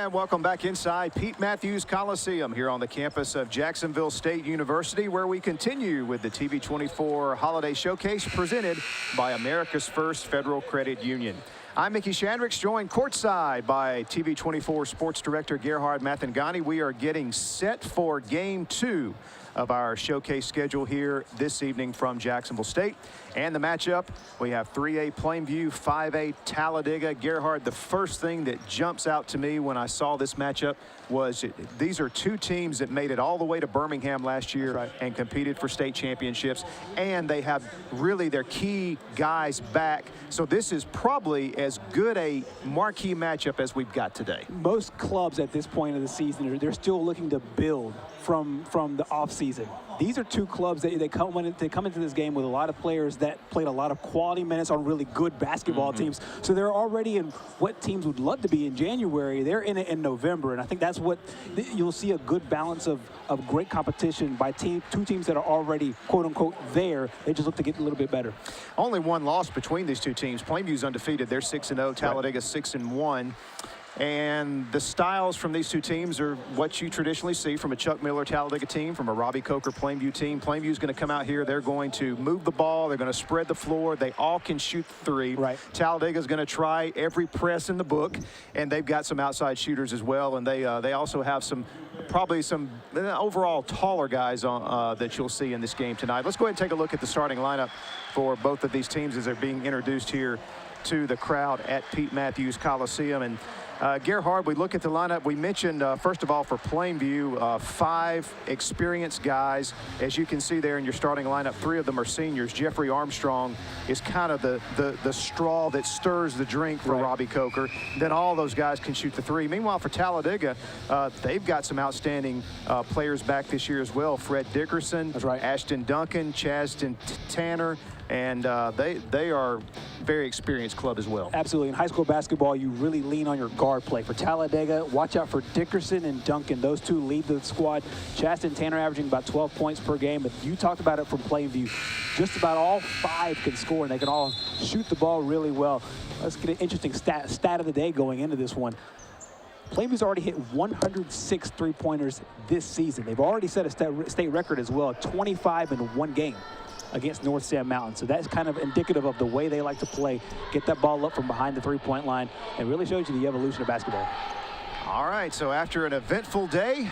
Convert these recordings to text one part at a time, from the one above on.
And welcome back inside Pete Matthews Coliseum here on the campus of Jacksonville State University, where we continue with the TV24 Holiday Showcase presented by America's First Federal Credit Union. I'm Mickey Shandricks, joined courtside by TV24 Sports Director Gerhard Mathangani. We are getting set for Game 2 of our showcase schedule here this evening from Jacksonville State. And the matchup, we have 3A Plainview, 5A Talladega. Gerhard, the first thing that jumps out to me when I saw this matchup was these are two teams that made it all the way to Birmingham last year and competed for state championships. And they have really their key guys back. So this is probably as good a marquee matchup as we've got today. Most clubs at this point of the season, they're still looking to build from the offseason. These are two clubs that they come into this game with a lot of players that played a lot of quality minutes on really good basketball teams. So they're already in what teams would love to be in January. They're in it in November, and I think that's what you'll see, a good balance of great competition by two teams that are already quote unquote there. They just look to get a little bit better. Only one loss between these two teams. Plainview's undefeated. They're 6-0. Talladega 6-1. And the styles from these two teams are what you traditionally see from a Chuck Miller Talladega team, from a Robbie Coker Plainview team. Plainview's going to come out here. They're going to move the ball. They're going to spread the floor. They all can shoot three. Talladega's going to try every press in the book, and they've got some outside shooters as well. And they also have probably some overall taller guys that you'll see in this game tonight. Let's go ahead and take a look at the starting lineup for both of these teams as they're being introduced here to the crowd at Pete Matthews Coliseum. And Gerhard, we look at the lineup. We mentioned, first of all, for Plainview, 5 experienced guys. As you can see there in your starting lineup, 3 of them are seniors. Jeffrey Armstrong is kind of the straw that stirs the drink for Robbie Coker. Then all those guys can shoot the 3. Meanwhile, for Talladega, they've got some outstanding players back this year as well. Fred Dickerson, Ashton Duncan, Chaston Tanner, and they are very experienced club as well. Absolutely. In high school basketball, you really lean on your guard play. For Talladega, watch out for Dickerson and Duncan. Those two lead the squad. Chaston Tanner averaging about 12 points per game. But you talked about it from Plainview. Just about all 5 can score, and they can all shoot the ball really well. Let's get an interesting stat of the day going into this one. Plainview's already hit 106 three-pointers this season. They've already set a state record as well, 25 in one game against North Sand Mountain. So that's kind of indicative of the way they like to play. Get that ball up from behind the three-point line. It really shows you the evolution of basketball. All right, so after an eventful day,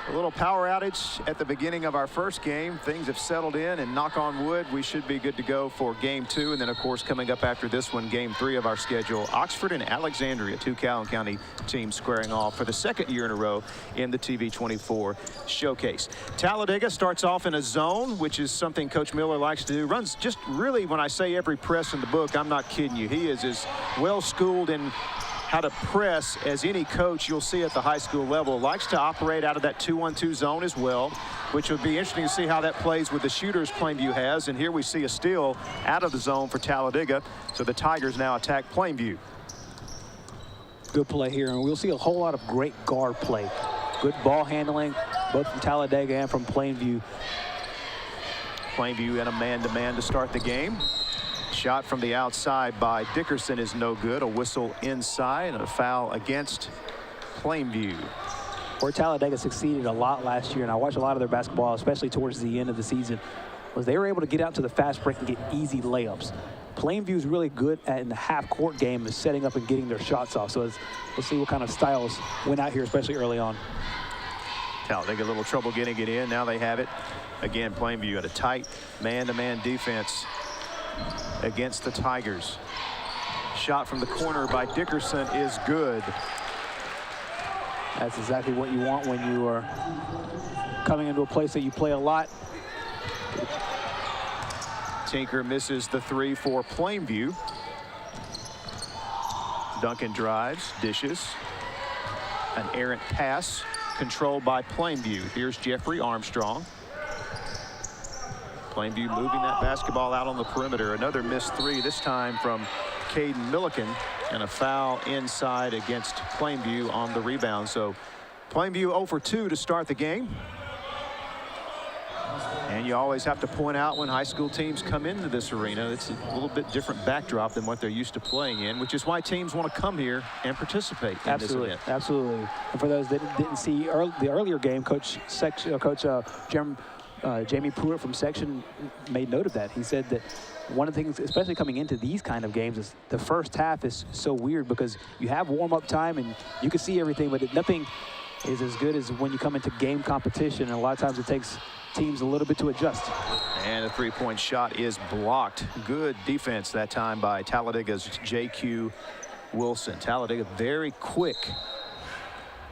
a little power outage at the beginning of our first game. Things have settled in, and knock on wood, we should be good to go for Game 2. And then, of course, coming up after this one, Game 3 of our schedule, Oxford and Alexandria, 2 Calhoun County teams squaring off for the 2nd year in a row in the TV24 showcase. Talladega starts off in a zone, which is something Coach Miller likes to do. Runs just really, when I say every press in the book, I'm not kidding you. He is as well schooled in how to press as any coach you'll see at the high school level. Likes to operate out of that 2-1-2 zone as well, which would be interesting to see how that plays with the shooters Plainview has. And here we see a steal out of the zone for Talladega. So the Tigers now attack Plainview. Good play here, and we'll see a whole lot of great guard play. Good ball handling, both from Talladega and from Plainview. Plainview in a man-to-man to start the game. Shot from the outside by Dickerson is no good. A whistle inside and a foul against Plainview. Where Talladega succeeded a lot last year, and I watched a lot of their basketball, especially towards the end of the season, was they were able to get out to the fast break and get easy layups. Plainview's really good in the half-court game is setting up and getting their shots off. So we'll see what kind of styles went out here, especially early on. Talladega a little trouble getting it in. Now they have it. Again, Plainview at a tight man-to-man defense against the Tigers. Shot from the corner by Dickerson is good. That's exactly what you want when you are coming into a place that you play a lot. Tinker misses the 3 for Plainview. Duncan drives, dishes. An errant pass controlled by Plainview. Here's Jeffrey Armstrong. Plainview moving that basketball out on the perimeter. Another missed 3, this time from Caden Milliken, and a foul inside against Plainview on the rebound. So Plainview 0 for 2 to start the game. And you always have to point out when high school teams come into this arena, it's a little bit different backdrop than what they're used to playing in, which is why teams want to come here and participate in this event. Absolutely. And for those that didn't see the earlier game, Jamie Pruitt from section made note of that. He said that one of the things, especially coming into these kind of games, is the first half is so weird because you have warm-up time and you can see everything, but nothing is as good as when you come into game competition, and a lot of times it takes teams a little bit to adjust. And a three-point shot is blocked. Good defense that time by Talladega's J.Q. Wilson. Talladega very quick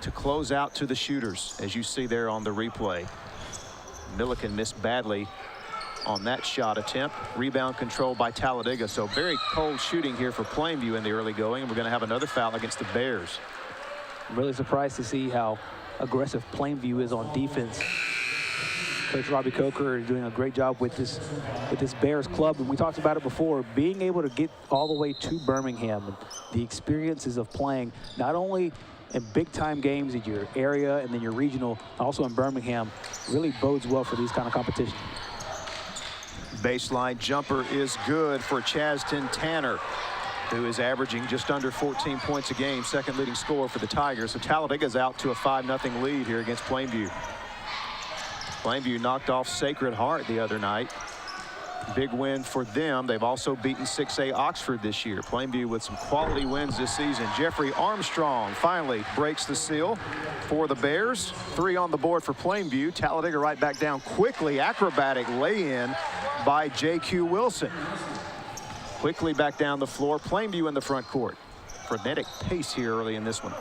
to close out to the shooters, as you see there on the replay. Milliken missed badly on that shot attempt. Rebound control by Talladega. So very cold shooting here for Plainview in the early going. And we're going to have another foul against the Bears. I'm really surprised to see how aggressive Plainview is on defense. Coach Robbie Coker is doing a great job with this Bears club, and we talked about it before, being able to get all the way to Birmingham, and the experiences of playing not only in big-time games in your area and then your regional, also in Birmingham, really bodes well for these kind of competition. Baseline jumper is good for Chaston Tanner, who is averaging just under 14 points a game, second leading scorer for the Tigers. So Talladega's out to a 5-0 lead here against Plainview. Plainview knocked off Sacred Heart the other night. Big win for them. They've also beaten 6A Oxford this year. Plainview with some quality wins this season. Jeffrey Armstrong finally breaks the seal for the Bears. 3 on the board for Plainview. Talladega right back down quickly. Acrobatic lay-in by J.Q. Wilson. Quickly back down the floor. Plainview in the front court. Frenetic pace here early in this one.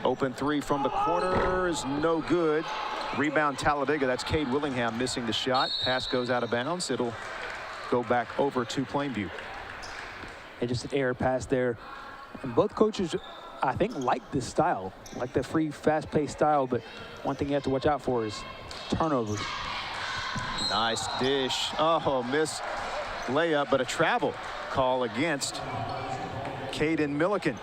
Open 3 from the corner is no good. Rebound Talladega. That's Cade Willingham missing the shot. Pass goes out of bounds. It'll go back over to Plainview. And just an error pass there. And both coaches, I think, like this style, like the free, fast-paced style. But one thing you have to watch out for is turnovers. Nice dish. Oh, missed layup, but a travel call against Caden Milliken.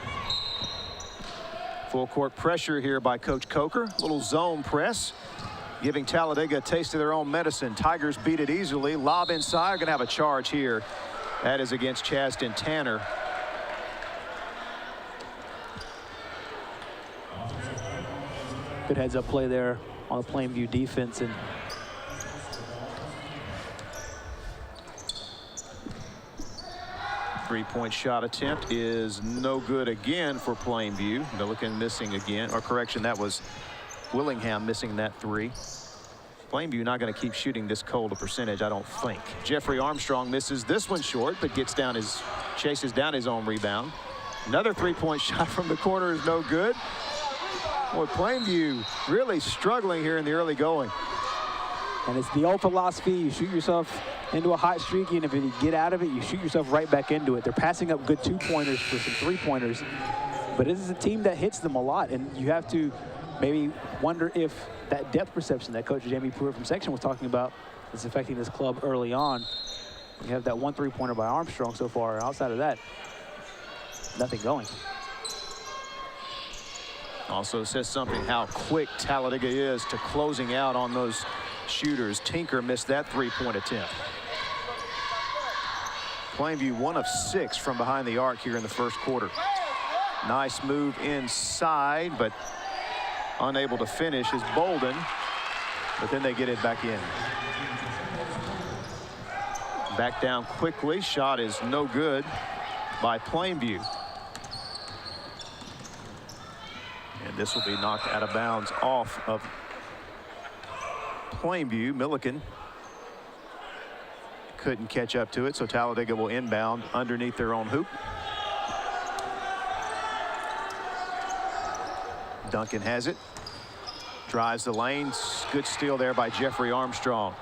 Full court pressure here by Coach Coker. Little zone press, giving Talladega a taste of their own medicine. Tigers beat it easily. Lob inside. Going to have a charge here. That is against Chaston Tanner. Good heads-up play there on the Plainview defense. And three-point shot attempt is no good again for Plainview. Milliken missing again, or correction, that was Willingham missing that 3. Plainview not going to keep shooting this cold a percentage, I don't think. Jeffrey Armstrong misses this one short, but chases down his own rebound. Another three-point shot from the corner is no good. Boy, Plainview really struggling here in the early going. And it's the old philosophy, you shoot yourself into a hot streak, and if you get out of it, you shoot yourself right back into it. They're passing up good 2-pointers for some 3-pointers, but this is a team that hits them a lot, and you have to maybe wonder if that depth perception that Coach Jamie Pruitt from section was talking about is affecting this club early on. You have that 1 3-pointer by Armstrong so far, and outside of that, nothing going. Also says something how quick Talladega is to closing out on those shooters. Tinker missed that 3-point attempt. Plainview 1 of 6 from behind the arc here in the first quarter. Nice move inside, but unable to finish is Bolden, but then they get it back in. Back down quickly. Shot is no good by Plainview. And this will be knocked out of bounds off of Plainview. Milliken couldn't catch up to it, so Talladega will inbound underneath their own hoop. Duncan has it. Drives the lane. Good steal there by Jeffrey Armstrong.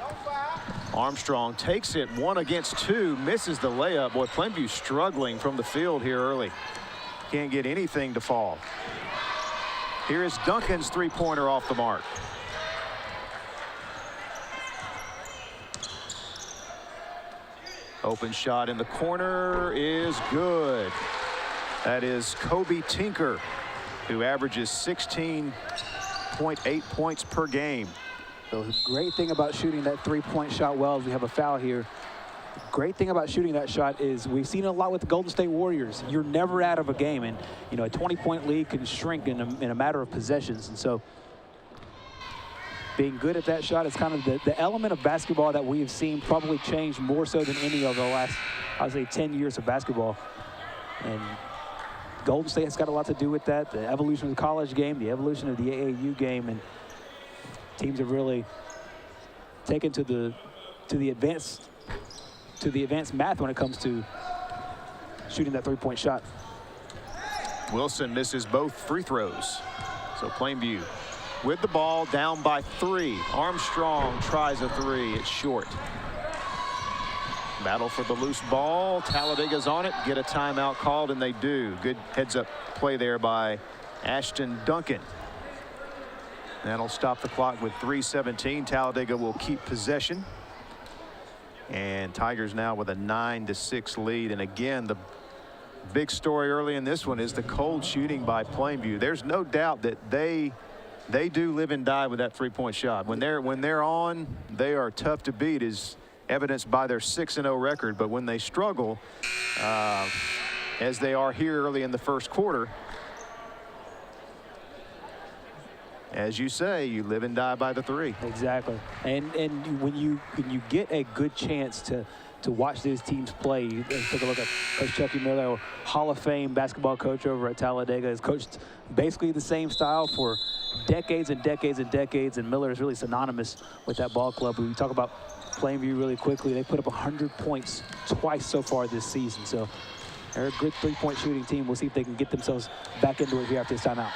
Armstrong takes it 1 against 2. Misses the layup. Boy, Plainview struggling from the field here early. Can't get anything to fall. Here is Duncan's 3-pointer off the mark. Open shot in the corner is good. That is Kobe Tinker, who averages 16.8 points per game. The great thing about shooting that three-point shot well is we have a foul here. Great thing about shooting that shot is we've seen it a lot with the Golden State Warriors. You're never out of a game, and you know, a 20-point lead can shrink in a matter of possessions. And so being good at that shot is kind of the element of basketball that we have seen probably change more so than any of the last, I'd say, 10 years of basketball. And Golden State has got a lot to do with that. The evolution of the college game, the evolution of the AAU game, and teams have really taken to the advanced math when it comes to shooting that three-point shot. Wilson misses both free throws. So Plainview with the ball, down by 3. Armstrong tries a 3. It's short. Battle for the loose ball. Talladega's on it. Get a timeout called, and they do. Good heads-up play there by Ashton Duncan. That'll stop the clock with 3:17. Talladega will keep possession. And Tigers now with a 9-6 lead. And again, the big story early in this one is the cold shooting by Plainview. There's no doubt that they do live and die with that three-point shot. When they're on, they are tough to beat, as evidenced by their 6-0 record. But when they struggle, as they are here early in the first quarter, as you say, you live and die by the 3. Exactly. And when you get a good chance to watch these teams play, you take a look at Coach Chucky Miller, Hall of Fame basketball coach over at Talladega, has coached basically the same style for decades and decades and decades, and Miller is really synonymous with that ball club. We talk about Plainview really quickly. They put up 100 points twice so far this season, so they're a good three-point shooting team. We'll see if they can get themselves back into it here after this timeout.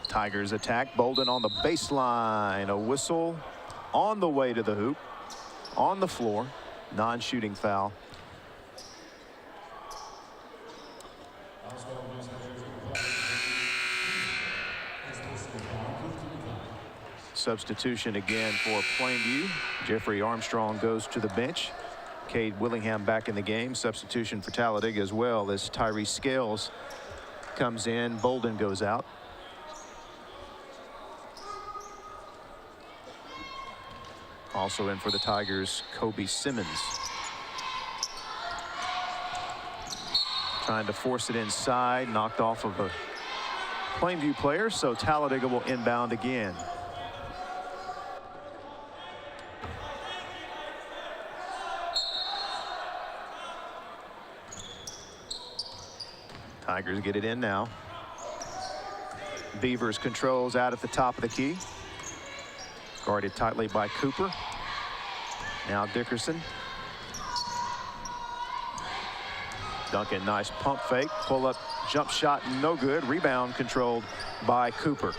Tigers attack. Bolden on the baseline. A whistle on the way to the hoop. On the floor. Non-shooting foul. Substitution again for Plainview. Jeffrey Armstrong goes to the bench. Cade Willingham back in the game. Substitution for Talladega as well, as Tyrese Scales comes in. Bolden goes out. Also in for the Tigers, Kobe Simmons. Trying to force it inside, knocked off of a Plainview player, so Talladega will inbound again. Tigers get it in now. Beavers controls out at the top of the key. Guarded tightly by Cooper. Now Dickerson. Duncan, nice pump fake. Pull up jump shot, no good. Rebound controlled by Cooper.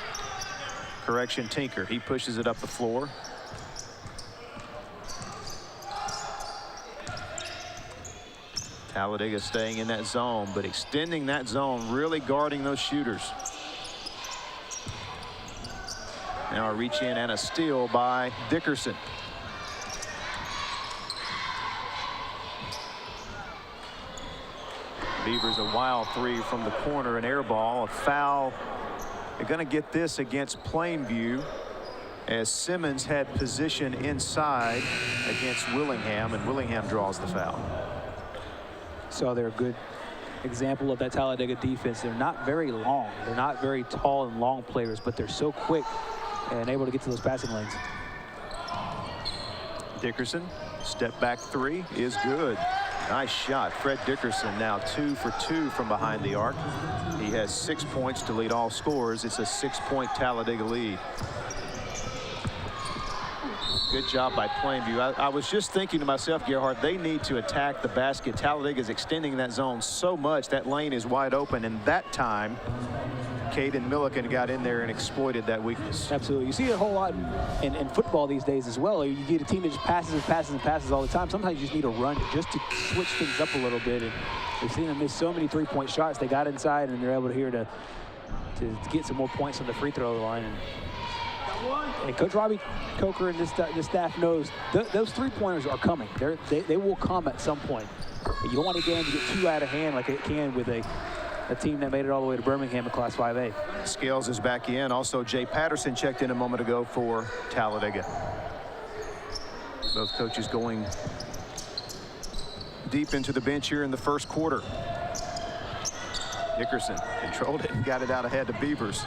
Correction, Tinker. He pushes it up the floor. Talladega staying in that zone, but extending that zone, really guarding those shooters. Now a reach in and a steal by Dickerson. Beavers a wild 3 from the corner, an air ball, a foul. They're going to get this against Plainview, as Simmons had position inside against Willingham, and Willingham draws the foul. So they're a good example of that Talladega defense. They're not very long. They're not very tall and long players, but they're so quick and able to get to those passing lanes. Dickerson, step back 3 is good. Nice shot. Fred Dickerson now 2 for 2 from behind the arc. He has 6 points to lead all scorers. It's a 6-point Talladega lead. Good job by Plainview. I was just thinking to myself, Gerhard, they need to attack the basket. Talladega is extending that zone so much. That lane is wide open, and that time Caden Milliken got in there and exploited that weakness. Absolutely. You see it a whole lot in football these days as well. You get a team that just passes and passes and passes all the time. Sometimes you just need a run just to switch things up a little bit. And we've seen them miss so many three-point shots. They got inside, and they're able to get some more points on the free throw line. And Coach Robbie Coker and this staff knows those three-pointers are coming. They will come at some point. You don't want a game to get too out of hand like it can with a a team that made it all the way to Birmingham in Class 5A. Scales is back in. Also, Jay Patterson checked in a moment ago for Talladega. Both coaches going deep into the bench here in the first quarter. Dickerson controlled it and got it out ahead to Beavers.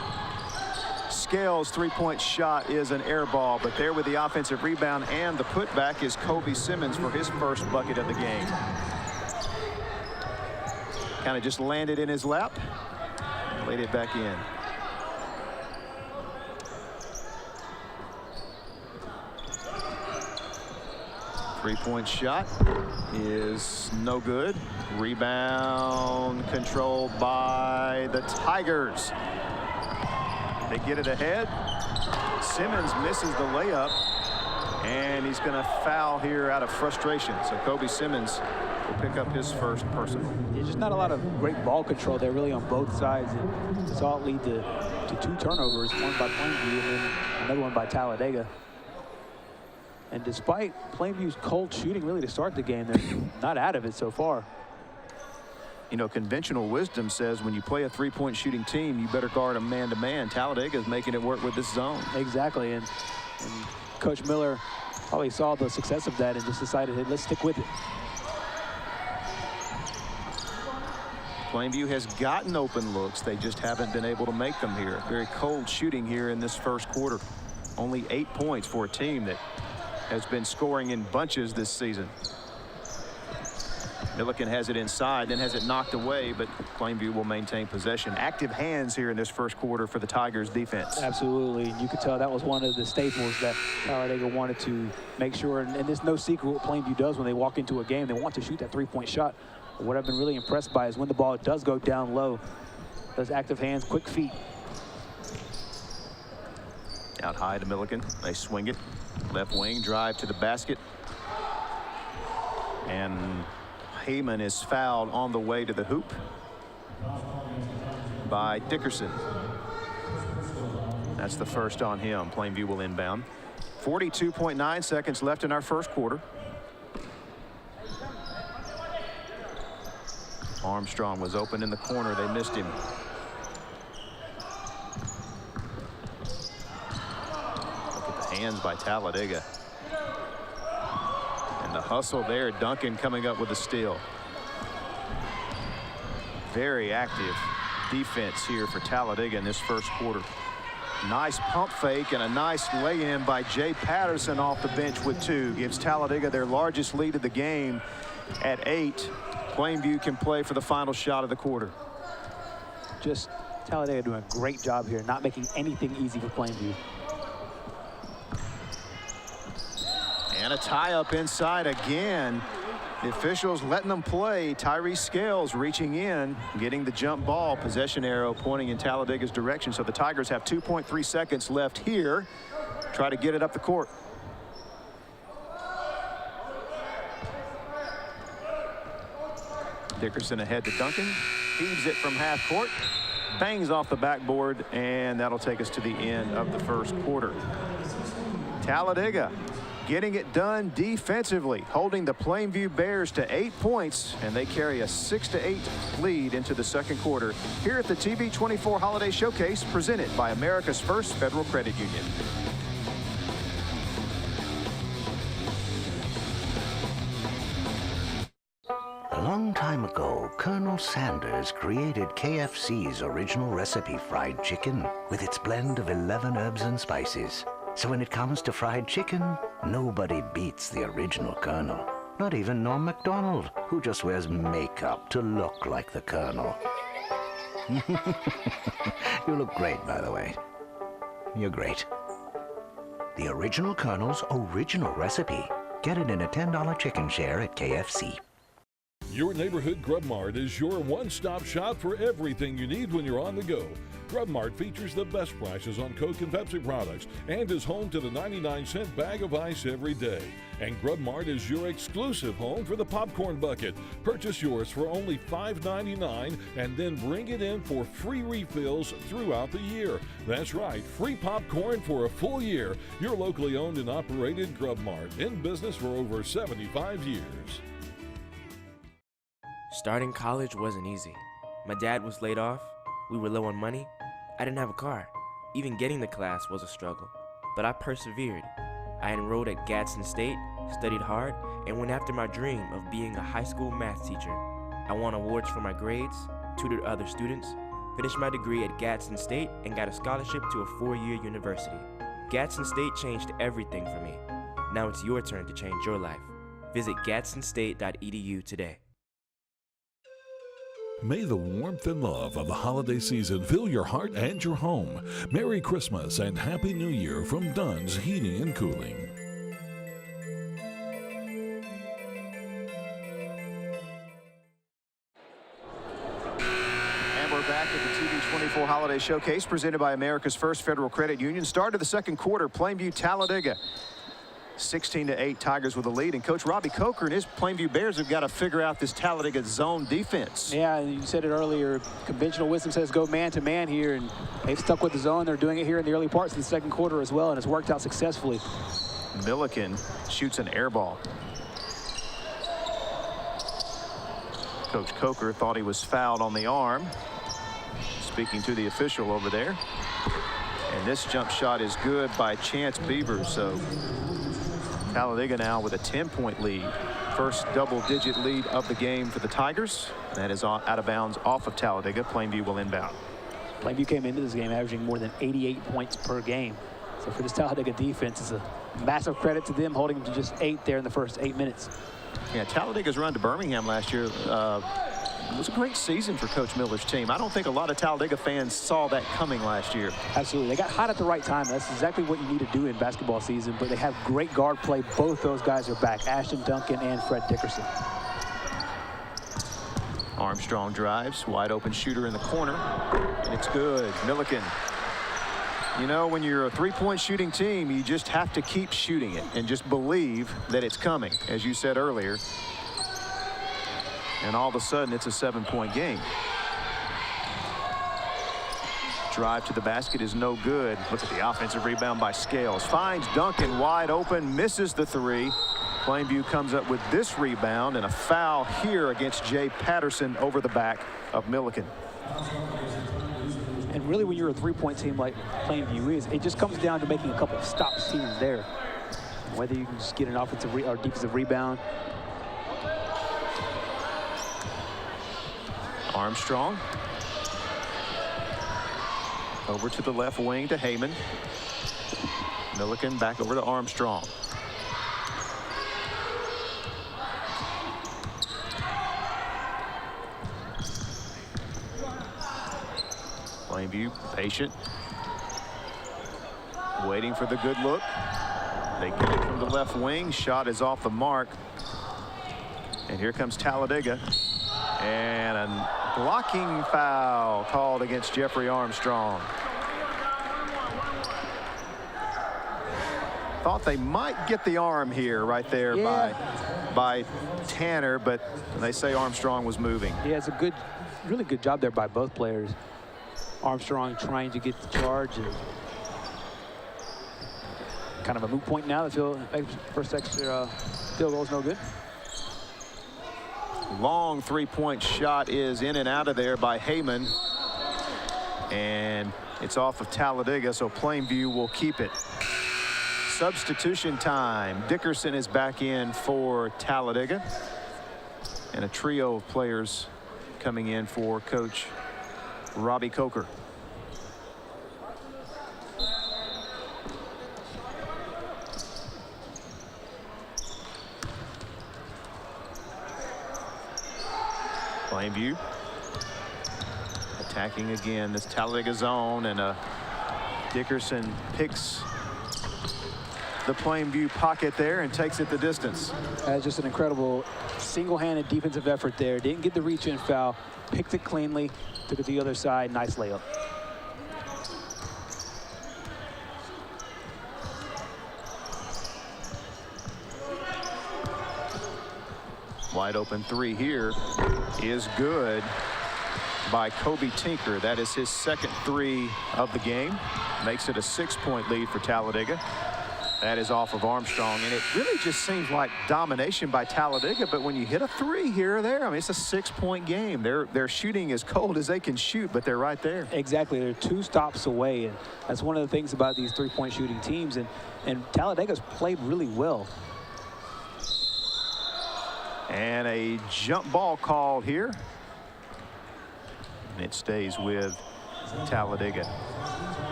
Scales' three-point shot is an air ball, but there with the offensive rebound and the putback is Kobe Simmons for his first bucket of the game. Kind of just landed in his lap, laid it back in. Three-point shot is no good. Rebound controlled by the Tigers. They get it ahead. Simmons misses the layup, and he's going to foul here out of frustration. So Kobe Simmons will pick up his first personal. There's just not a lot of great ball control there really on both sides. And this all lead to two turnovers, one by Plainview and then another one by Talladega. And despite Plainview's cold shooting really to start the game, they're not out of it so far. You know, conventional wisdom says when you play a three-point shooting team, you better guard them man-to-man. Talladega is making it work with this zone. Exactly, and Coach Miller probably saw the success of that and just decided, hey, let's stick with it. Plainview has gotten open looks. They just haven't been able to make them here. Very cold shooting here in this first quarter. Only 8 points for a team that has been scoring in bunches this season. Milliken has it inside, then has it knocked away, but Plainview will maintain possession. Active hands here in this first quarter for the Tigers defense. Absolutely. You could tell that was one of the staples that Talladega wanted to make sure, and it's no secret what Plainview does when they walk into a game. They want to shoot that three-point shot. But what I've been really impressed by is when the ball does go down low, those active hands, quick feet. Out high to Milliken. They swing it. Left wing drive to the basket. And Heyman is fouled on the way to the hoop by Dickerson. That's the first on him. Plainview will inbound. 42.9 seconds left in our first quarter. Armstrong was open in the corner. They missed him. Look at the hands by Talladega. The hustle there. Duncan coming up with a steal. Very active defense here for Talladega in this first quarter. Nice pump fake and a nice lay-in by Jay Patterson off the bench with 2. Gives Talladega their largest lead of the game at 8. Plainview can play for the final shot of the quarter. Just Talladega doing a great job here, not making anything easy for Plainview. And a tie-up inside again. The officials letting them play. Tyrese Scales reaching in, getting the jump ball. Possession arrow pointing in Talladega's direction. So the Tigers have 2.3 seconds left here. Try to get it up the court. Dickerson ahead to Duncan. Heaves it from half court. Bangs off the backboard, and that'll take us to the end of the first quarter. Talladega getting it done defensively, holding the Plainview Bears to 8 points, and they carry a 6-8 lead into the second quarter here at the TV24 Holiday Showcase, presented by America's First Federal Credit Union. A long time ago, Colonel Sanders created KFC's original recipe fried chicken with its blend of 11 herbs and spices. So when it comes to fried chicken, nobody beats the original Colonel. Not even Norm Macdonald, who just wears makeup to look like the Colonel. You look great, by the way. You're great. The original Colonel's original recipe. Get it in a $10 chicken share at KFC. Your neighborhood Grub Mart is your one-stop shop for everything you need when you're on the go. Grub Mart features the best prices on Coke and Pepsi products and is home to the 99-cent bag of ice every day. And Grub Mart is your exclusive home for the popcorn bucket. Purchase yours for only $5.99 and then bring it in for free refills throughout the year. That's right, free popcorn for a full year. Your locally owned and operated Grub Mart, in business for over 75 years. Starting college wasn't easy. My dad was laid off, we were low on money, I didn't have a car. Even getting to class was a struggle, but I persevered. I enrolled at Gadsden State, studied hard, and went after my dream of being a high school math teacher. I won awards for my grades, tutored other students, finished my degree at Gadsden State, and got a scholarship to a 4-year university. Gadsden State changed everything for me. Now it's your turn to change your life. Visit gadsdenstate.edu today. May the warmth and love of the holiday season fill your heart and your home. Merry Christmas and Happy New Year from Dunn's Heating and Cooling. Back at the TV24 Holiday Showcase presented by America's First Federal Credit Union. Start of the second quarter, Plainview, Talladega. 16-8, Tigers with the lead. And Coach Robbie Coker and his Plainview Bears have got to figure out this Talladega zone defense. Yeah, you said it earlier. Conventional wisdom says go man-to-man here, and they've stuck with the zone. They're doing it here in the early parts of the second quarter as well, and it's worked out successfully. Milliken shoots an air ball. Coach Coker thought he was fouled on the arm. Speaking to the official over there. And this jump shot is good by Chance Beavers. So Talladega now with a 10-point lead. First double-digit lead of the game for the Tigers. That is out of bounds off of Talladega. Plainview will inbound. Plainview came into this game averaging more than 88 points per game. So for this Talladega defense, it's a massive credit to them, holding them to just 8 there in the first 8 minutes. Yeah, Talladega's run to Birmingham last year it was a great season for Coach Miller's team. I don't think a lot of Talladega fans saw that coming last year. Absolutely. They got hot at the right time. That's exactly what you need to do in basketball season, but they have great guard play. Both those guys are back, Ashton Duncan and Fred Dickerson. Armstrong drives, wide open shooter in the corner, and it's good. Milliken. You know, when you're a three-point shooting team, you just have to keep shooting it and just believe that it's coming, as you said earlier. And all of a sudden, it's a 7-point game. Drive to the basket is no good. Look at the offensive rebound by Scales. Finds Duncan wide open, misses the three. Plainview comes up with this rebound and a foul here against Jay Patterson over the back of Milliken. And really, when you're a three-point team like Plainview is, it just comes down to making a couple of stops here and there. Whether you can just get an offensive or defensive rebound. Armstrong. Over to the left wing to Heyman. Milliken back over to Armstrong. Plainview patient. Waiting for the good look. They get it from the left wing. Shot is off the mark. And here comes Talladega. And a blocking foul called against Jeffrey Armstrong. Thought they might get the arm here right there by Tanner, but they say Armstrong was moving. Yeah, it's a really good job there by both players. Armstrong trying to get the charge, and kind of a moot point now. The first extra field goal is no good. Long three-point shot is in and out of there by Heyman. And it's off of Talladega, so Plainview will keep it. Substitution time. Dickerson is back in for Talladega. And a trio of players coming in for Coach Robbie Coker. Plainview attacking again this Talladega zone, and Dickerson picks the Plainview pocket there and takes it the distance. Just an incredible single-handed defensive effort there. Didn't get the reach-in foul, picked it cleanly, took it to the other side. Nice layup. Wide open three here is good by Kobe Tinker. That is his second three of the game. Makes it a 6-point lead for Talladega. That is off of Armstrong, and it really just seems like domination by Talladega, but when you hit a 3 here or there, I mean, it's a 6-point game. They're shooting as cold as they can shoot, but they're right there. Exactly. They're 2 stops away, and that's one of the things about these 3-point shooting teams, and Talladega's played really well. And a jump ball called here. And it stays with Talladega.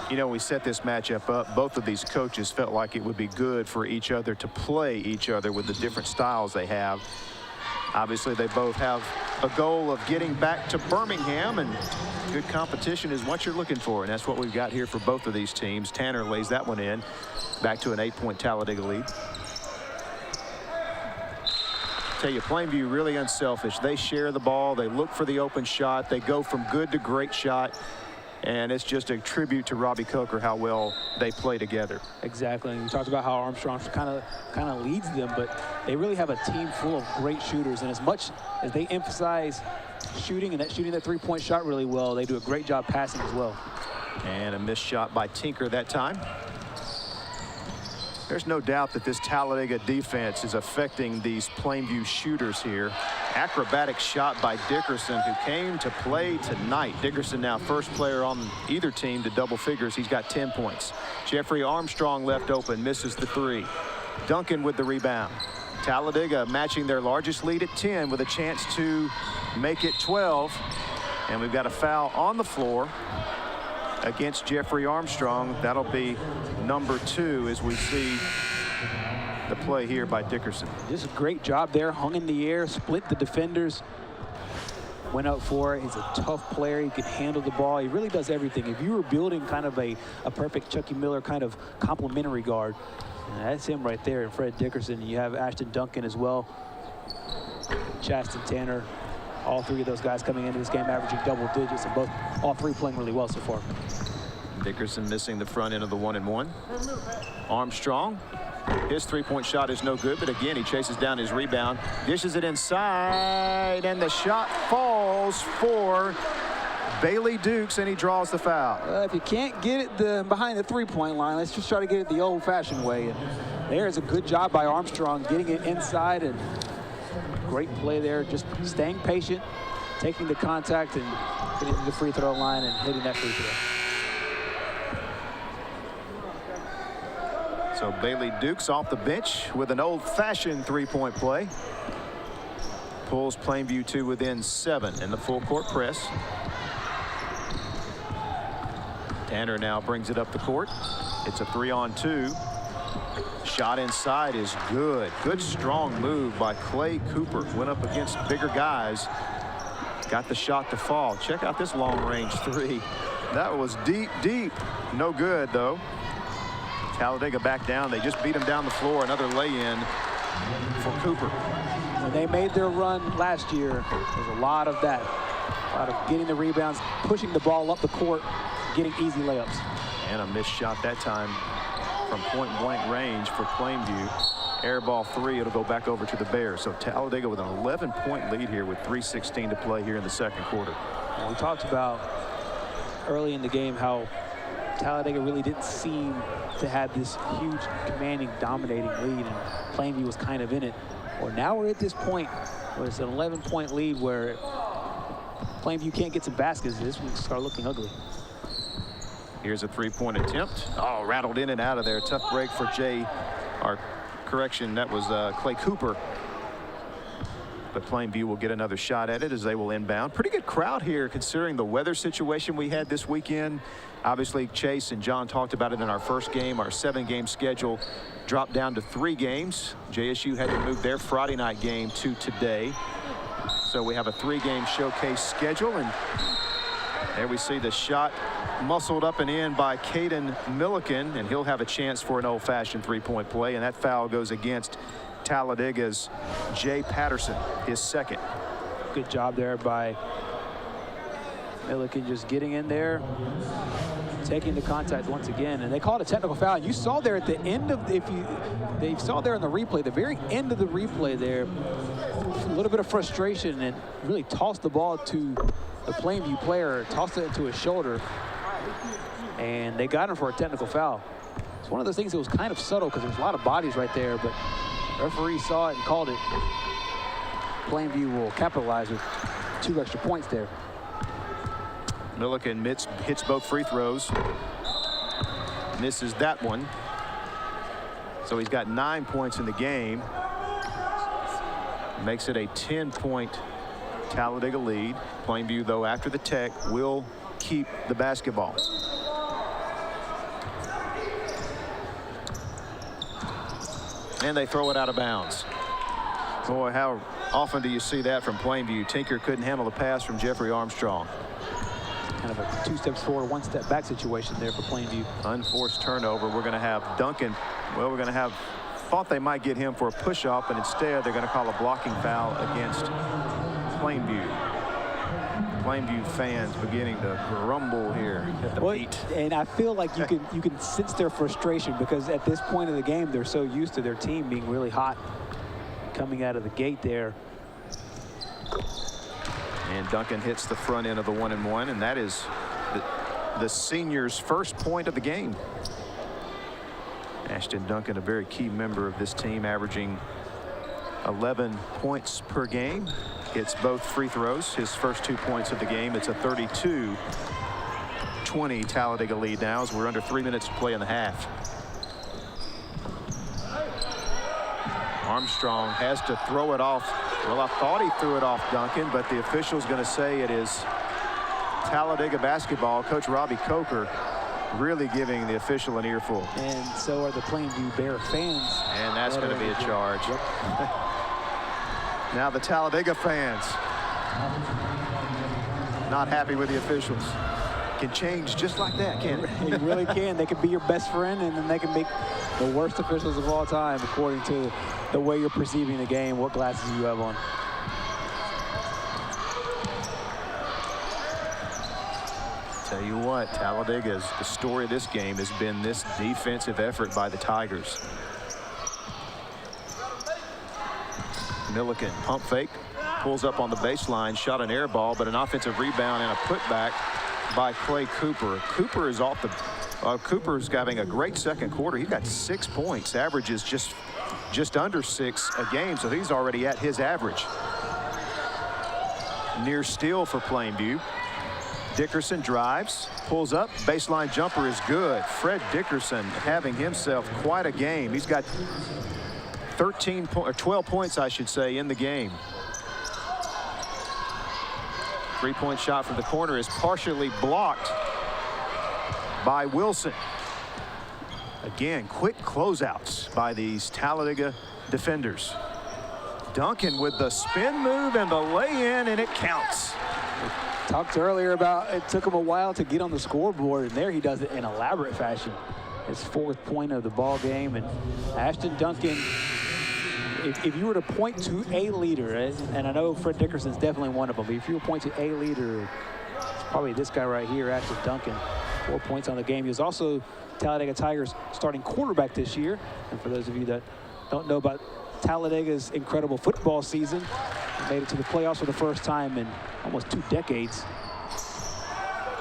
You know, we set this matchup up. Both of these coaches felt like it would be good for each other to play each other with the different styles they have. Obviously, they both have a goal of getting back to Birmingham, and good competition is what you're looking for, and that's what we've got here for both of these teams. Tanner lays that one in, back to an 8-point Talladega lead. Tell you, Plainview really unselfish. They share the ball, they look for the open shot, they go from good to great shot. And it's just a tribute to Robbie Coker how well they play together. Exactly. And we talked about how Armstrong kind of leads them, but they really have a team full of great shooters. And as much as they emphasize shooting that 3-point shot really well, they do a great job passing as well. And a missed shot by Tinker that time. There's no doubt that this Talladega defense is affecting these Plainview shooters here. Acrobatic shot by Dickerson, who came to play tonight. Dickerson now first player on either team to double figures. He's got 10 points. Jeffrey Armstrong left open, misses the 3. Duncan with the rebound. Talladega matching their largest lead at 10 with a chance to make it 12. And we've got a foul on the floor against Jeffrey Armstrong. That'll be number 2 as we see the play here by Dickerson. Just a great job there, hung in the air, split the defenders, went up for it. He's a tough player. He can handle the ball. He really does everything. If you were building kind of a perfect Chucky Miller kind of complementary guard, that's him right there, and Fred Dickerson. You have Ashton Duncan as well, Chasten Tanner. All 3 of those guys coming into this game averaging double digits, and all 3 playing really well so far. Dickerson missing the front end of the 1-and-1. Armstrong, his 3-point shot is no good, but again, he chases down his rebound, dishes it inside, and the shot falls for Bailey Dukes, and he draws the foul. If you can't get it behind the 3-point line, let's just try to get it the old-fashioned way. And there's a good job by Armstrong getting it inside, and great play there, just staying patient, taking the contact, and getting to the free throw line and hitting that free throw. So Bailey Dukes off the bench with an old-fashioned 3-point play. Pulls Plainview to within 7 in the full court press. Tanner now brings it up the court. It's a 3-on-2. Shot inside is good. Good strong move by Clay Cooper. Went up against bigger guys. Got the shot to fall. Check out this long-range 3. That was deep, deep. No good, though. Talladega back down. They just beat him down the floor. Another lay-in for Cooper. When they made their run last year, there's a lot of that. A lot of getting the rebounds, pushing the ball up the court, getting easy layups. And a missed shot that time from point-blank range for Plainview. Air ball 3. It'll go back over to the Bears. So Talladega with an 11-point lead here with 3:16 to play here in the second quarter. And we talked about early in the game how Talladega really didn't seem to have this huge, commanding, dominating lead, and Plainview was kind of in it. Well, now we're at this point where it's an 11-point lead where Plainview can't get some baskets. This will start looking ugly. Here's a 3-point attempt. Oh, rattled in and out of there. Tough break for that was Clay Cooper. But Plainview will get another shot at it as they will inbound. Pretty good crowd here considering the weather situation we had this weekend. Obviously, Chase and John talked about it in our first game. Our 7-game schedule dropped down to 3 games. JSU had to move their Friday night game to today. So we have a 3-game showcase schedule, and there we see the shot muscled up and in by Caden Milliken, and he'll have a chance for an old-fashioned 3-point play, and that foul goes against Talladega's Jay Patterson, his second. Good job there by Milliken, just getting in there, taking the contact once again, and they called a technical foul. You saw there at the end of, they saw there in the replay, the very end of the replay there, a little bit of frustration, and really tossed the ball to the Plainview player, tossed it into his shoulder, and they got him for a technical foul. That's one of those things that was kind of subtle because there's a lot of bodies right there, but referee saw it and called it. Plainview will capitalize with 2 extra points there. Milliken hits both free throws. Misses that one. So he's got 9 points in the game. Makes it a 10-point Talladega lead. Plainview, though, after the tech, will keep the basketball. And they throw it out of bounds. Boy, how often do you see that from Plainview? Tinker couldn't handle the pass from Jeffrey Armstrong. Kind of a 2 steps forward, 1 step back situation there for Plainview. Unforced turnover. We're going to have Duncan. Well, we're going to have, thought they might get him for a push-off, and instead they're going to call a blocking foul against Plainview. Plainview fans beginning to grumble here at the beat. And I feel like you can sense their frustration because at this point of the game they're so used to their team being really hot coming out of the gate there. And Duncan hits the front end of the 1-and-1, and that is the senior's first point of the game. Ashton Duncan, a very key member of this team, averaging 11 points per game. Hits both free throws. His first 2 points of the game. It's a 32-20 Talladega lead now as we're under 3 minutes to play in the half. Armstrong has to throw it off. Well, I thought he threw it off Duncan, but the official's going to say it is Talladega basketball. Coach Robbie Coker really giving the official an earful. And so are the Plainview Bear fans. And that's going to be a charge. Yep. Now the Talladega fans not happy with the officials. Can change just like that, can't it? They really can. They can be your best friend, and then they can make the worst officials of all time according to the way you're perceiving the game, what glasses you have on. Tell you what, Talladega's, the story of this game has been this defensive effort by the Tigers. Milliken, pump fake, pulls up on the baseline, shot an air ball, but an offensive rebound and a putback by Clay Cooper. Cooper is off the. Cooper's having a great second quarter. He got 6 points, averages just under 6 a game, so he's already at his average. Near steal for Plainview. Dickerson drives, pulls up, baseline jumper is good. Fred Dickerson having himself quite a game. He's got 12 points, I should say, in the game. 3-point shot from the corner is partially blocked by Wilson. Again, quick closeouts by these Talladega defenders. Duncan with the spin move and the lay-in, and it counts. Talked earlier about it took him a while to get on the scoreboard, and there he does it in elaborate fashion. His 4th point of the ball game, and Ashton Duncan, if you were to point to a leader, and I know Fred Dickerson's definitely one of them, but if you were to point to a leader, it's probably this guy right here, Ashton Duncan. 4 points on the game. He was also Talladega Tigers starting quarterback this year. And for those of you that don't know about Talladega's incredible football season, he made it to the playoffs for the first time in almost 2 decades.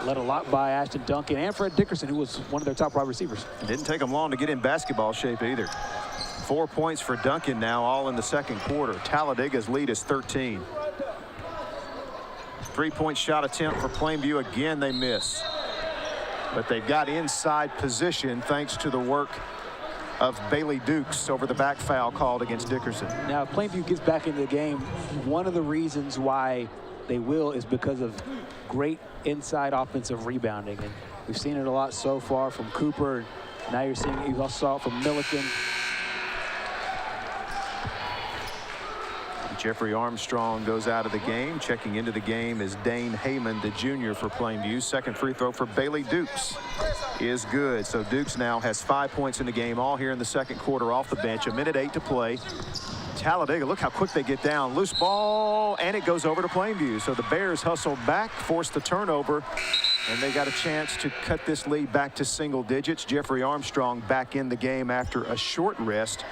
Led a lot by Ashton Duncan and Fred Dickerson, who was one of their top wide receivers. It didn't take him long to get in basketball shape either. 4 points for Duncan now, all in the second quarter. Talladega's lead is 13. 3-point shot attempt for Plainview. Again, they miss. But they've got inside position thanks to the work of Bailey Dukes over the back foul called against Dickerson. Now, if Plainview gets back into the game, one of the reasons why they will is because of great inside offensive rebounding. And we've seen it a lot so far from Cooper. Now you're seeing it, you also saw it from Milliken. Jeffrey Armstrong goes out of the game. Checking into the game is Dane Heyman, the junior for Plainview. Second free throw for Bailey Dukes is good. So Dukes now has 5 points in the game, all here in the second quarter off the bench. 1:08 to play. Talladega, look how quick they get down. Loose ball, and it goes over to Plainview. So the Bears hustled back, forced the turnover, and they got a chance to cut this lead back to single digits. Jeffrey Armstrong back in the game after a short rest.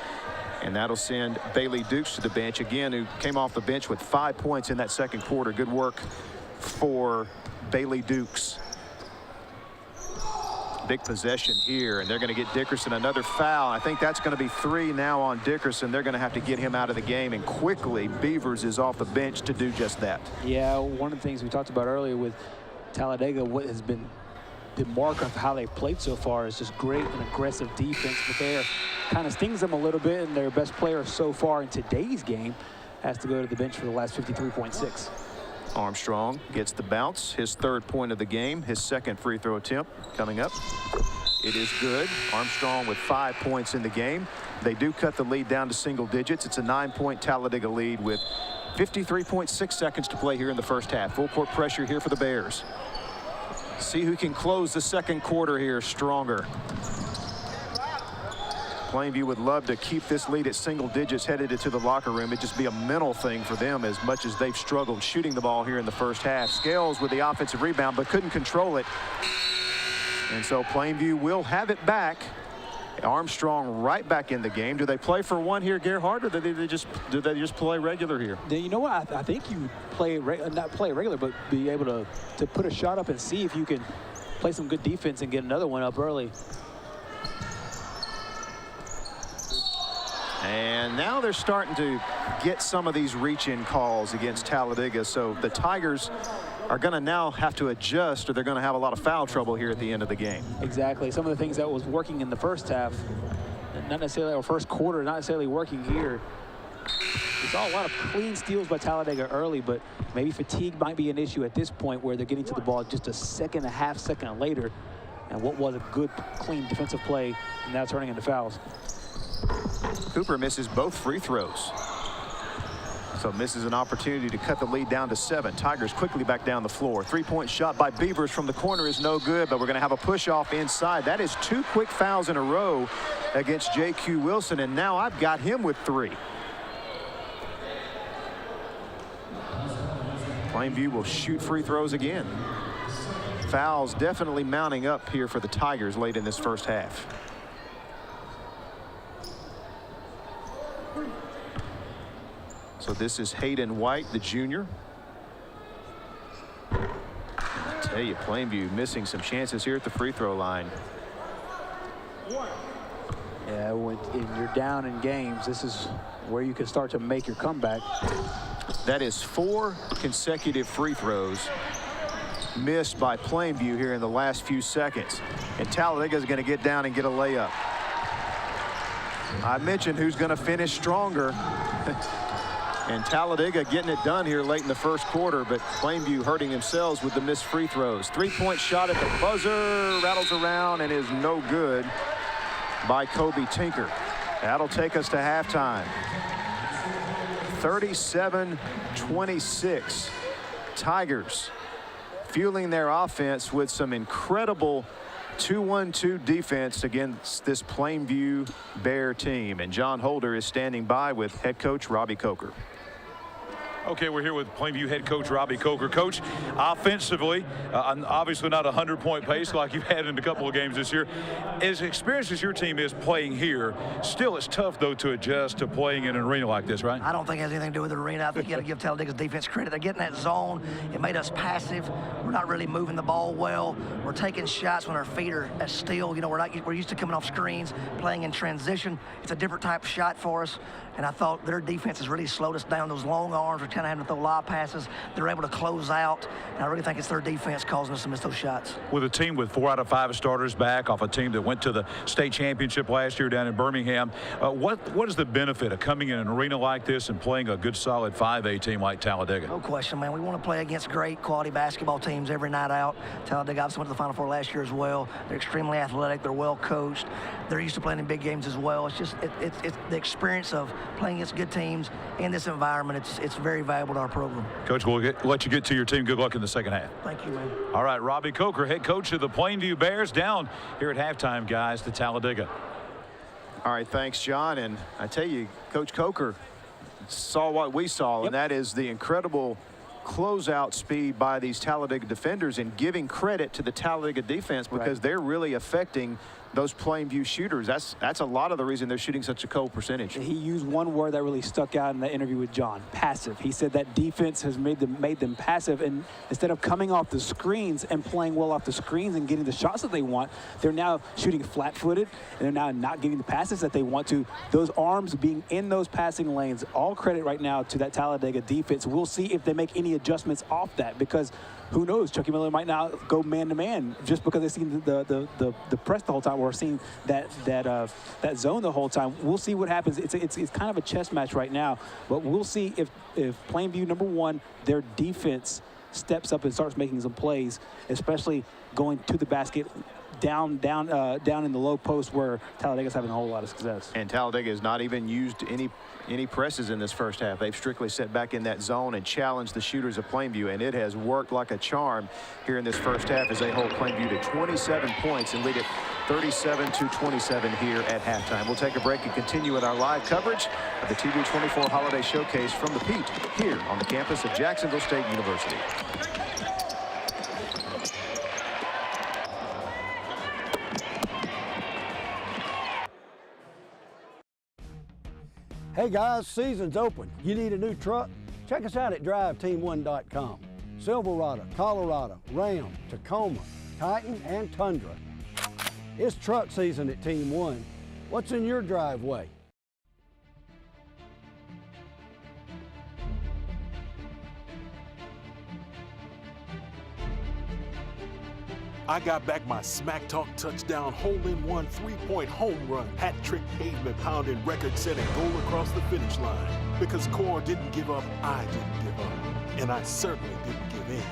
And that'll send Bailey Dukes to the bench again, who came off the bench with 5 points in that second quarter. Good work for Bailey Dukes. Big possession here, and they're going to get Dickerson another foul. I think that's going to be 3 now on Dickerson. They're going to have to get him out of the game, and quickly Beavers is off the bench to do just that. Yeah, one of the things we talked about earlier with Talladega, what has been the mark of how they've played so far is just great and aggressive defense, but there kind of stings them a little bit, and their best player so far in today's game has to go to the bench for the last 53.6. Armstrong gets the bounce, his 3rd point of the game, his 2nd free throw attempt coming up. It is good. Armstrong with 5 points in the game. They do cut the lead down to single digits. It's a 9-point Talladega lead with 53.6 seconds to play here in the first half. Full court pressure here for the Bears. See who can close the 2nd quarter here stronger. Plainview would love to keep this lead at single digits headed into the locker room. It'd just be a mental thing for them as much as they've struggled shooting the ball here in the first half. Scales with the offensive rebound, but couldn't control it. And so Plainview will have it back. Armstrong right back in the game. Do they play for one here, Gerhard, or do they just play regular here? You know what? I think you play not play regular, but be able to put a shot up and see if you can play some good defense and get another one up early. And now they're starting to get some of these reach-in calls against Talladega. So the Tigers are going to now have to adjust, or they're going to have a lot of foul trouble here at the end of the game. Exactly. Some of the things that was working in the first half, not necessarily our first quarter, not necessarily working here. We saw a lot of clean steals by Talladega early, but maybe fatigue might be an issue at this point where they're getting to the ball just a second and a half second later. And what was a good, clean defensive play now turning into fouls. Cooper misses both free throws. So misses an opportunity to cut the lead down to 7. Tigers quickly back down the floor. 3-point shot by Beavers from the corner is no good, but we're going to have a push off inside. That is 2 quick fouls in a row against J.Q. Wilson, and now I've got him with 3. Plainview will shoot free throws again. Fouls definitely mounting up here for the Tigers late in this first half. So this is Hayden White, the junior. I tell you, Plainview missing some chances here at the free throw line. Yeah, when you're down in games, this is where you can start to make your comeback. That is 4 consecutive free throws missed by Plainview here in the last few seconds. And Talladega is going to get down and get a layup. I mentioned who's going to finish stronger. And Talladega getting it done here late in the first quarter, but Plainview hurting themselves with the missed free throws. 3-point shot at the buzzer, rattles around and is no good by Kobe Tinker. That'll take us to halftime. 37-26. Tigers fueling their offense with some incredible 2-1-2 defense against this Plainview Bear team. And John Holder is standing by with head coach Robbie Coker. Okay, we're here with Plainview head coach Robbie Coker. Coach, offensively, obviously not a 100-point pace like you've had in a couple of games this year. As experienced as your team is playing here, still it's tough, though, to adjust to playing in an arena like this, right? I don't think it has anything to do with the arena. I think you got to give Talladega's defense credit. They're getting that zone. It made us passive. We're not really moving the ball well. We're taking shots when our feet are at still. You know, we're used to coming off screens, playing in transition. It's a different type of shot for us. And I thought their defense has really slowed us down. Those long arms, we're kind of having to throw lob passes. They're able to close out. And I really think it's their defense causing us to miss those shots. With a team with 4 out of 5 starters back off a team that went to the state championship last year down in Birmingham, what is the benefit of coming in an arena like this and playing a good, solid 5A team like Talladega? No question, man. We want to play against great quality basketball teams every night out. Talladega obviously went to the Final Four last year as well. They're extremely athletic. They're well coached. They're used to playing in big games as well. It's just it's the experience of playing against good teams in this environment. It's very valuable to our program. Coach, we'll let you get to your team. Good luck in the second half. Thank you, man. All right, Robbie Coker, head coach of the Plainview Bears, down here at halftime, guys, to Talladega. All right, thanks, John. And I tell you, Coach Coker saw what we saw, and that is the incredible closeout speed by these Talladega defenders, and giving credit to the Talladega defense because they're really affecting those Plainview shooters. That's a lot of the reason they're shooting such a cold percentage. He used one word that really stuck out in the interview with John: passive. He said that defense has made them passive, and instead of coming off the screens and playing well off the screens and getting the shots that they want, they're now shooting flat-footed, and they're now not getting the passes that they want to. Those arms being in those passing lanes, all credit right now to that Talladega defense. We'll see if they make any adjustments off that, because who knows, Chucky Miller might now go man-to-man just because they've seen the press the whole time, or seen that zone the whole time. We'll see what happens. It's kind of a chess match right now, but we'll see if Plainview, number one, their defense steps up and starts making some plays, especially going to the basket, down in the low post where Talladega's having a whole lot of success. And Talladega has not even used any presses in this first half. They've strictly set back in that zone and challenged the shooters of Plainview, and it has worked like a charm here in this first half as they hold Plainview to 27 points and lead it 37-27 here at halftime. We'll take a break and continue with our live coverage of the TV24 Holiday Showcase from the Pete here on the campus of Jacksonville State University. Hey guys, season's open. You need a new truck? Check us out at DriveTeam1.com. Silverado, Colorado, Ram, Tacoma, Titan, and Tundra. It's truck season at Team 1. What's in your driveway? I got back my smack talk touchdown, hole-in-one, three-point home run, hat trick, pavement pounding, record-setting goal across the finish line. Because Core didn't give up, I didn't give up, and I certainly didn't give in.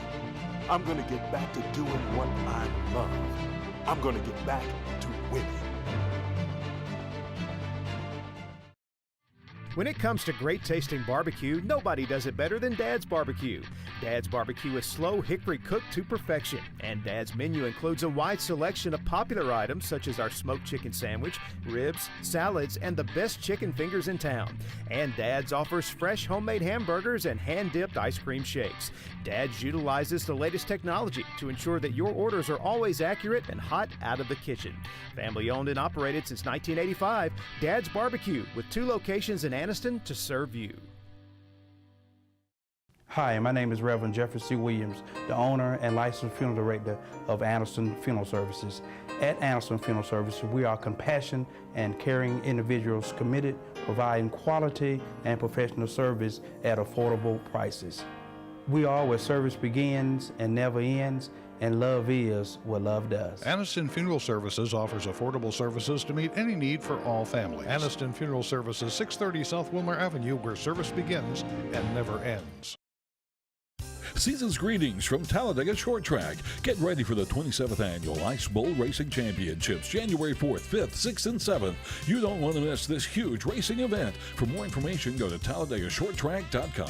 I'm gonna get back to doing what I love. I'm gonna get back to winning. When it comes to great tasting barbecue, nobody does it better than Dad's Barbecue. Dad's Barbecue is slow hickory cooked to perfection, and Dad's menu includes a wide selection of popular items such as our smoked chicken sandwich, ribs, salads, and the best chicken fingers in town. And Dad's offers fresh homemade hamburgers and hand-dipped ice cream shakes. Dad's utilizes the latest technology to ensure that your orders are always accurate and hot out of the kitchen. Family owned and operated since 1985, Dad's Barbecue, with 2 locations in Anniston to serve you. Hi, my name is Reverend Jeffrey C. Williams, the owner and licensed funeral director of Anniston Funeral Services. At Anniston Funeral Services, we are compassionate and caring individuals committed to providing quality and professional service at affordable prices. We are where service begins and never ends, and love is what love does. Anniston Funeral Services offers affordable services to meet any need for all families. Anniston Funeral Services, 630 South Wilmer Avenue, where service begins and never ends. Season's greetings from Talladega Short Track. Get ready for the 27th Annual Ice Bowl Racing Championships, January 4th, 5th, 6th, and 7th. You don't want to miss this huge racing event. For more information, go to TalladegaShortTrack.com.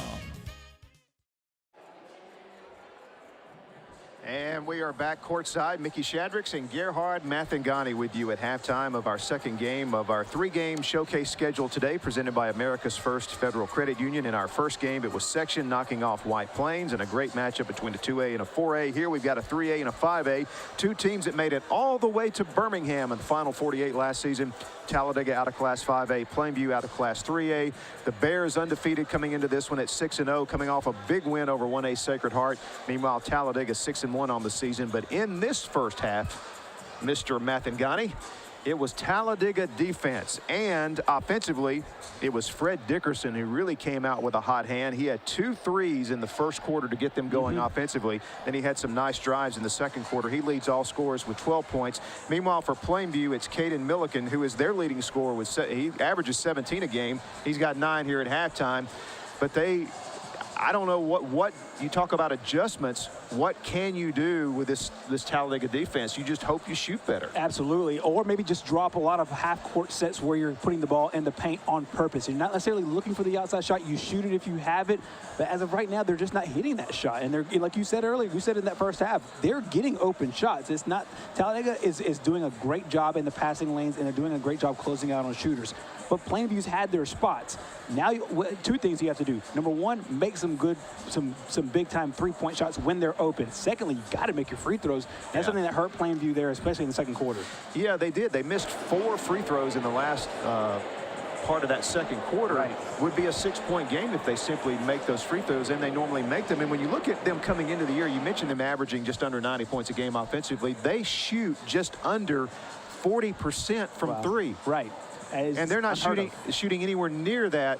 And we are back courtside. Mickey Shadricks and Gerhard Mathangani with you at halftime of our second game of our 3-game showcase schedule today, presented by America's First Federal Credit Union. In our first game, it was Section knocking off White Plains, and a great matchup between a 2A and a 4A. Here we've got a 3A and a 5A. 2 teams that made it all the way to Birmingham in the Final 48 last season. Talladega out of Class 5A, Plainview out of Class 3A. The Bears undefeated coming into this one at 6-0, coming off a big win over 1A Sacred Heart. Meanwhile, Talladega 6-1 on the season. But in this first half, Mr. Mathangani, it was Talladega defense, and offensively, it was Fred Dickerson who really came out with a hot hand. He had 2 threes in the first quarter to get them going offensively. Then he had some nice drives in the second quarter. He leads all scorers with 12 points. Meanwhile, for Plainview, it's Caden Milliken, who is their leading scorer. He averages 17 a game. He's got 9 here at halftime. But I don't know what you talk about adjustments. What can you do with this Talladega defense? You just hope you shoot better. Absolutely, or maybe just drop a lot of half-court sets where you're putting the ball in the paint on purpose. You're not necessarily looking for the outside shot. You shoot it if you have it, but as of right now, they're just not hitting that shot. And they're, like you said earlier, you said in that first half, they're getting open shots. It's not Talladega is doing a great job in the passing lanes, and they're doing a great job closing out on shooters. But Plainview's had their spots. Now, 2 things you have to do. Number 1, make some some big time 3-point shots when they're open. Secondly, you got to make your free throws. That's something that hurt Plainview there, especially in the second quarter. Yeah, they did. They missed 4 free throws in the last part of that second quarter. Right. Would be a 6-point game if they simply make those free throws, and they normally make them. And when you look at them coming into the year, you mentioned them averaging just under 90 points a game offensively. They shoot just under 40% from 3. Right. And they're not shooting anywhere near that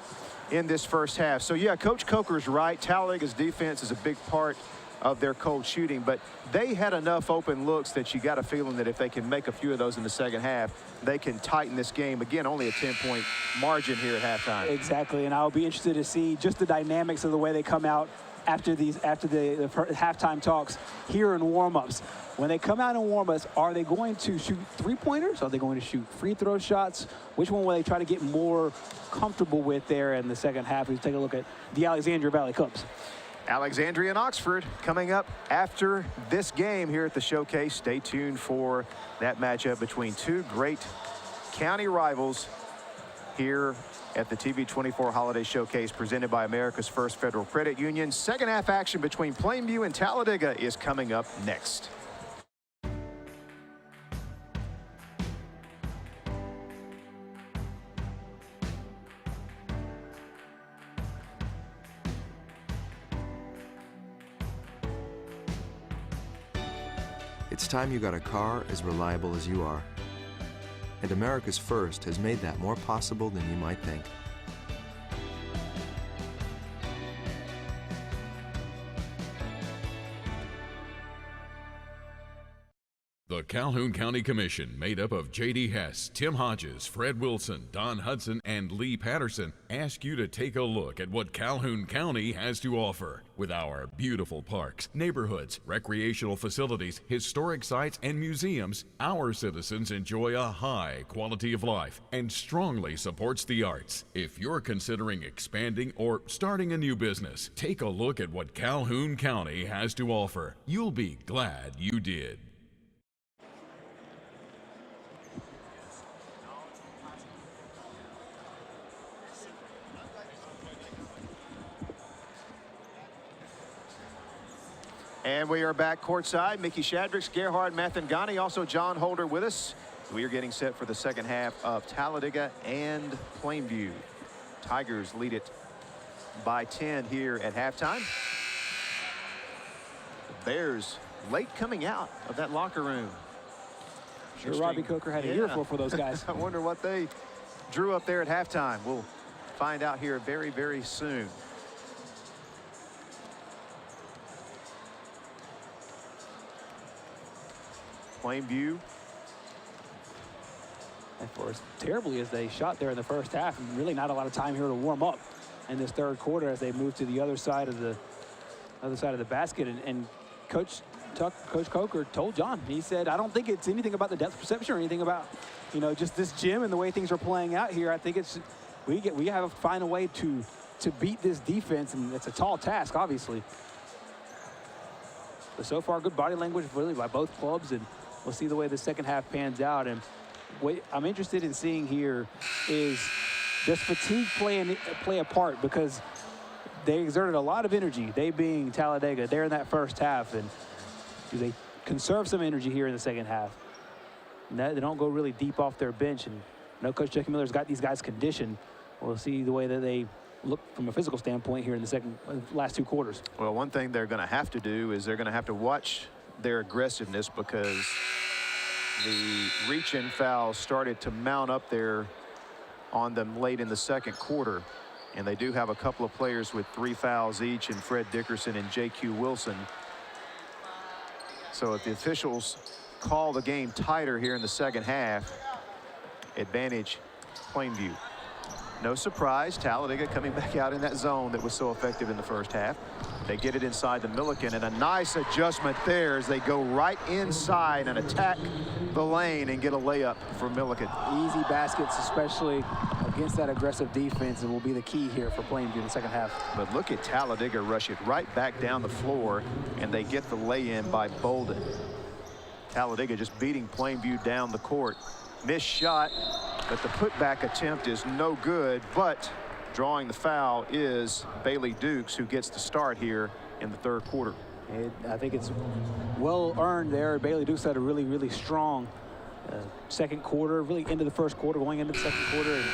in this first half. So, yeah, Coach Coker's right. Talladega's defense is a big part of their cold shooting, but they had enough open looks that you got a feeling that if they can make a few of those in the second half, they can tighten this game. Again, only a 10-point margin here at halftime. Exactly, and I'll be interested to see just the dynamics of the way they come out after the halftime talks here in warm-ups. When they come out in warm-ups, are they going to shoot 3-pointers? Are they going to shoot free throw shots? Which one will they try to get more comfortable with there in the second half? Let's take a look at the Alexandria Valley Cubs. Alexandria and Oxford coming up after this game here at the Showcase. Stay tuned for that matchup between two great county rivals here at the TV24 Holiday Showcase presented by America's First Federal Credit Union. Second half action between Plainview and Talladega is coming up next. It's time you got a car as reliable as you are. And America's First has made that more possible than you might think. The Calhoun County Commission, made up of J.D. Hess, Tim Hodges, Fred Wilson, Don Hudson, and Lee Patterson, ask you to take a look at what Calhoun County has to offer. With our beautiful parks, neighborhoods, recreational facilities, historic sites, and museums, our citizens enjoy a high quality of life and strongly supports the arts. If you're considering expanding or starting a new business, take a look at what Calhoun County has to offer. You'll be glad you did. And we are back courtside. Mickey Shadricks, Gerhard Mathangani, also John Holder with us. We are getting set for the second half of Talladega and Plainview. Tigers lead it by 10 here at halftime. The Bears late coming out of that locker room. Sure, Robbie Coker had a earful for those guys. I wonder what they drew up there at halftime. We'll find out here very, very soon. Plainview. And for as terribly as they shot there in the first half, really not a lot of time here to warm up in this third quarter as they move to the other side of the basket. And Coach Coker told John, he said, I don't think it's anything about the depth perception or anything about, just this gym and the way things are playing out here. I think it's we have to find a way to beat this defense, and it's a tall task, obviously. But so far, good body language really by both clubs, and we'll see the way the second half pans out. And what I'm interested in seeing here is does fatigue play a part, because they exerted a lot of energy, they being Talladega, there in that first half, and do they conserve some energy here in the second half? They don't go really deep off their bench, and Coach Jackie Miller's got these guys conditioned. We'll see the way that they look from a physical standpoint here in the last two quarters. Well, one thing they're going to have to do is they're going to have to watch their aggressiveness, because the reach-in foul started to mount up there on them late in the second quarter. And they do have a couple of players with 3 fouls each, and Fred Dickerson and J.Q. Wilson. So if the officials call the game tighter here in the second half, advantage Plainview. No surprise, Talladega coming back out in that zone that was so effective in the first half. They get it inside the Milliken, and a nice adjustment there as they go right inside and attack the lane and get a layup for Milliken. Easy baskets, especially against that aggressive defense, and will be the key here for Plainview in the second half. But look at Talladega rush it right back down the floor, and they get the lay-in by Bolden. Talladega just beating Plainview down the court. Missed shot, but the putback attempt is no good. But drawing the foul is Bailey Dukes, who gets the start here in the third quarter. I think it's well earned there. Bailey Dukes had a really, really strong second quarter, really into the first quarter, going into the second quarter, and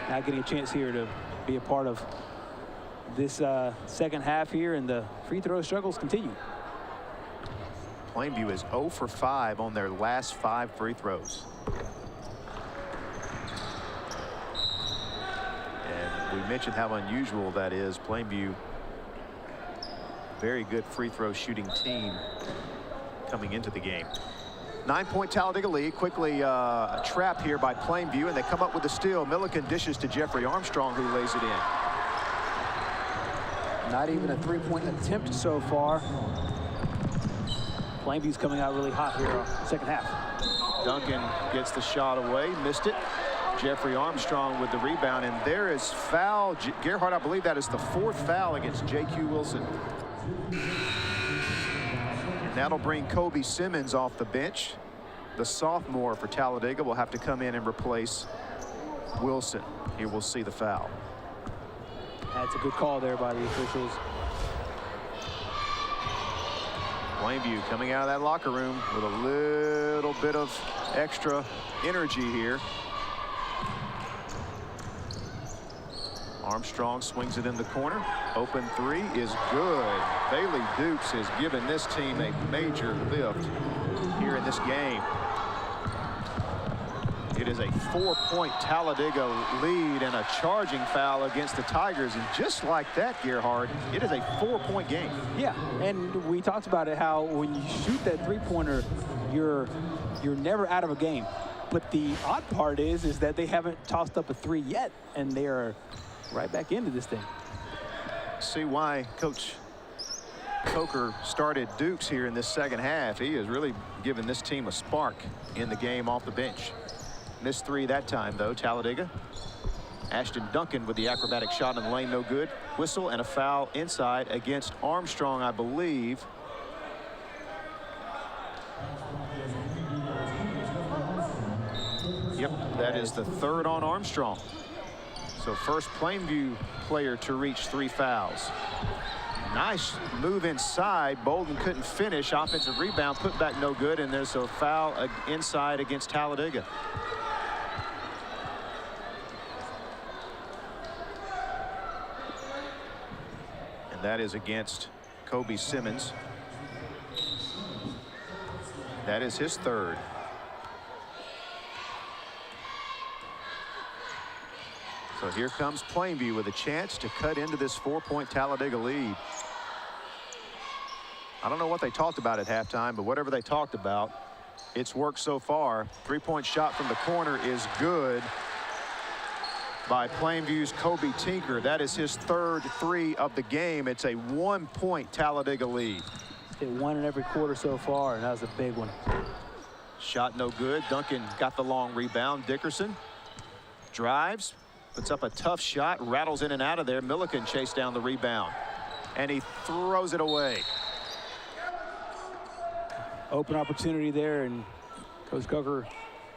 now getting a chance here to be a part of this second half here, and the free throw struggles continue. Plainview is 0 for 5 on their last 5 free throws. And we mentioned how unusual that is. Plainview, very good free throw shooting team coming into the game. 9-point Talladega lead. Quickly a trap here by Plainview, and they come up with a steal. Milliken dishes to Jeffrey Armstrong, who lays it in. Not even a three-point attempt so far. Plainview's coming out really hot here second half. Duncan gets the shot away, missed it. Jeffrey Armstrong with the rebound, and there is foul. Gerhardt, I believe that is the 4th foul against J.Q. Wilson. And that'll bring Kobe Simmons off the bench. The sophomore for Talladega will have to come in and replace Wilson. Here we'll see the foul. That's a good call there by the officials. Plainview coming out of that locker room with a little bit of extra energy here. Armstrong swings it in the corner. Open 3 is good. Bailey Dukes has given this team a major lift here in this game. It is a 4-point Talladega lead and a charging foul against the Tigers. And just like that, Gerhard, it is a 4-point game. Yeah, and we talked about it, how when you shoot that three-pointer, you're never out of a game. But the odd part is that they haven't tossed up a 3 yet, and they are right back into this thing. See why Coach Coker started Dukes here in this second half. He has really given this team a spark in the game off the bench. Missed 3 that time, though. Talladega. Ashton Duncan with the acrobatic shot in the lane, no good. Whistle and a foul inside against Armstrong, I believe. Yep, that is the 3rd on Armstrong. So first Plainview player to reach 3 fouls. Nice move inside. Bolden couldn't finish. Offensive rebound, put back no good, and there's a foul inside against Talladega. And that is against Kobe Simmons. That is his 3rd. So here comes Plainview with a chance to cut into this 4-point Talladega lead. I don't know what they talked about at halftime, but whatever they talked about, it's worked so far. 3-point shot from the corner is good by Plainview's Kobe Tinker. That is his 3rd 3 of the game. It's a 1-point Talladega lead. Hit 1 in every quarter so far, and that was a big one. Shot no good. Duncan got the long rebound. Dickerson drives, puts up a tough shot, rattles in and out of there. Milliken chased down the rebound, and he throws it away. Open opportunity there, and Coach Coker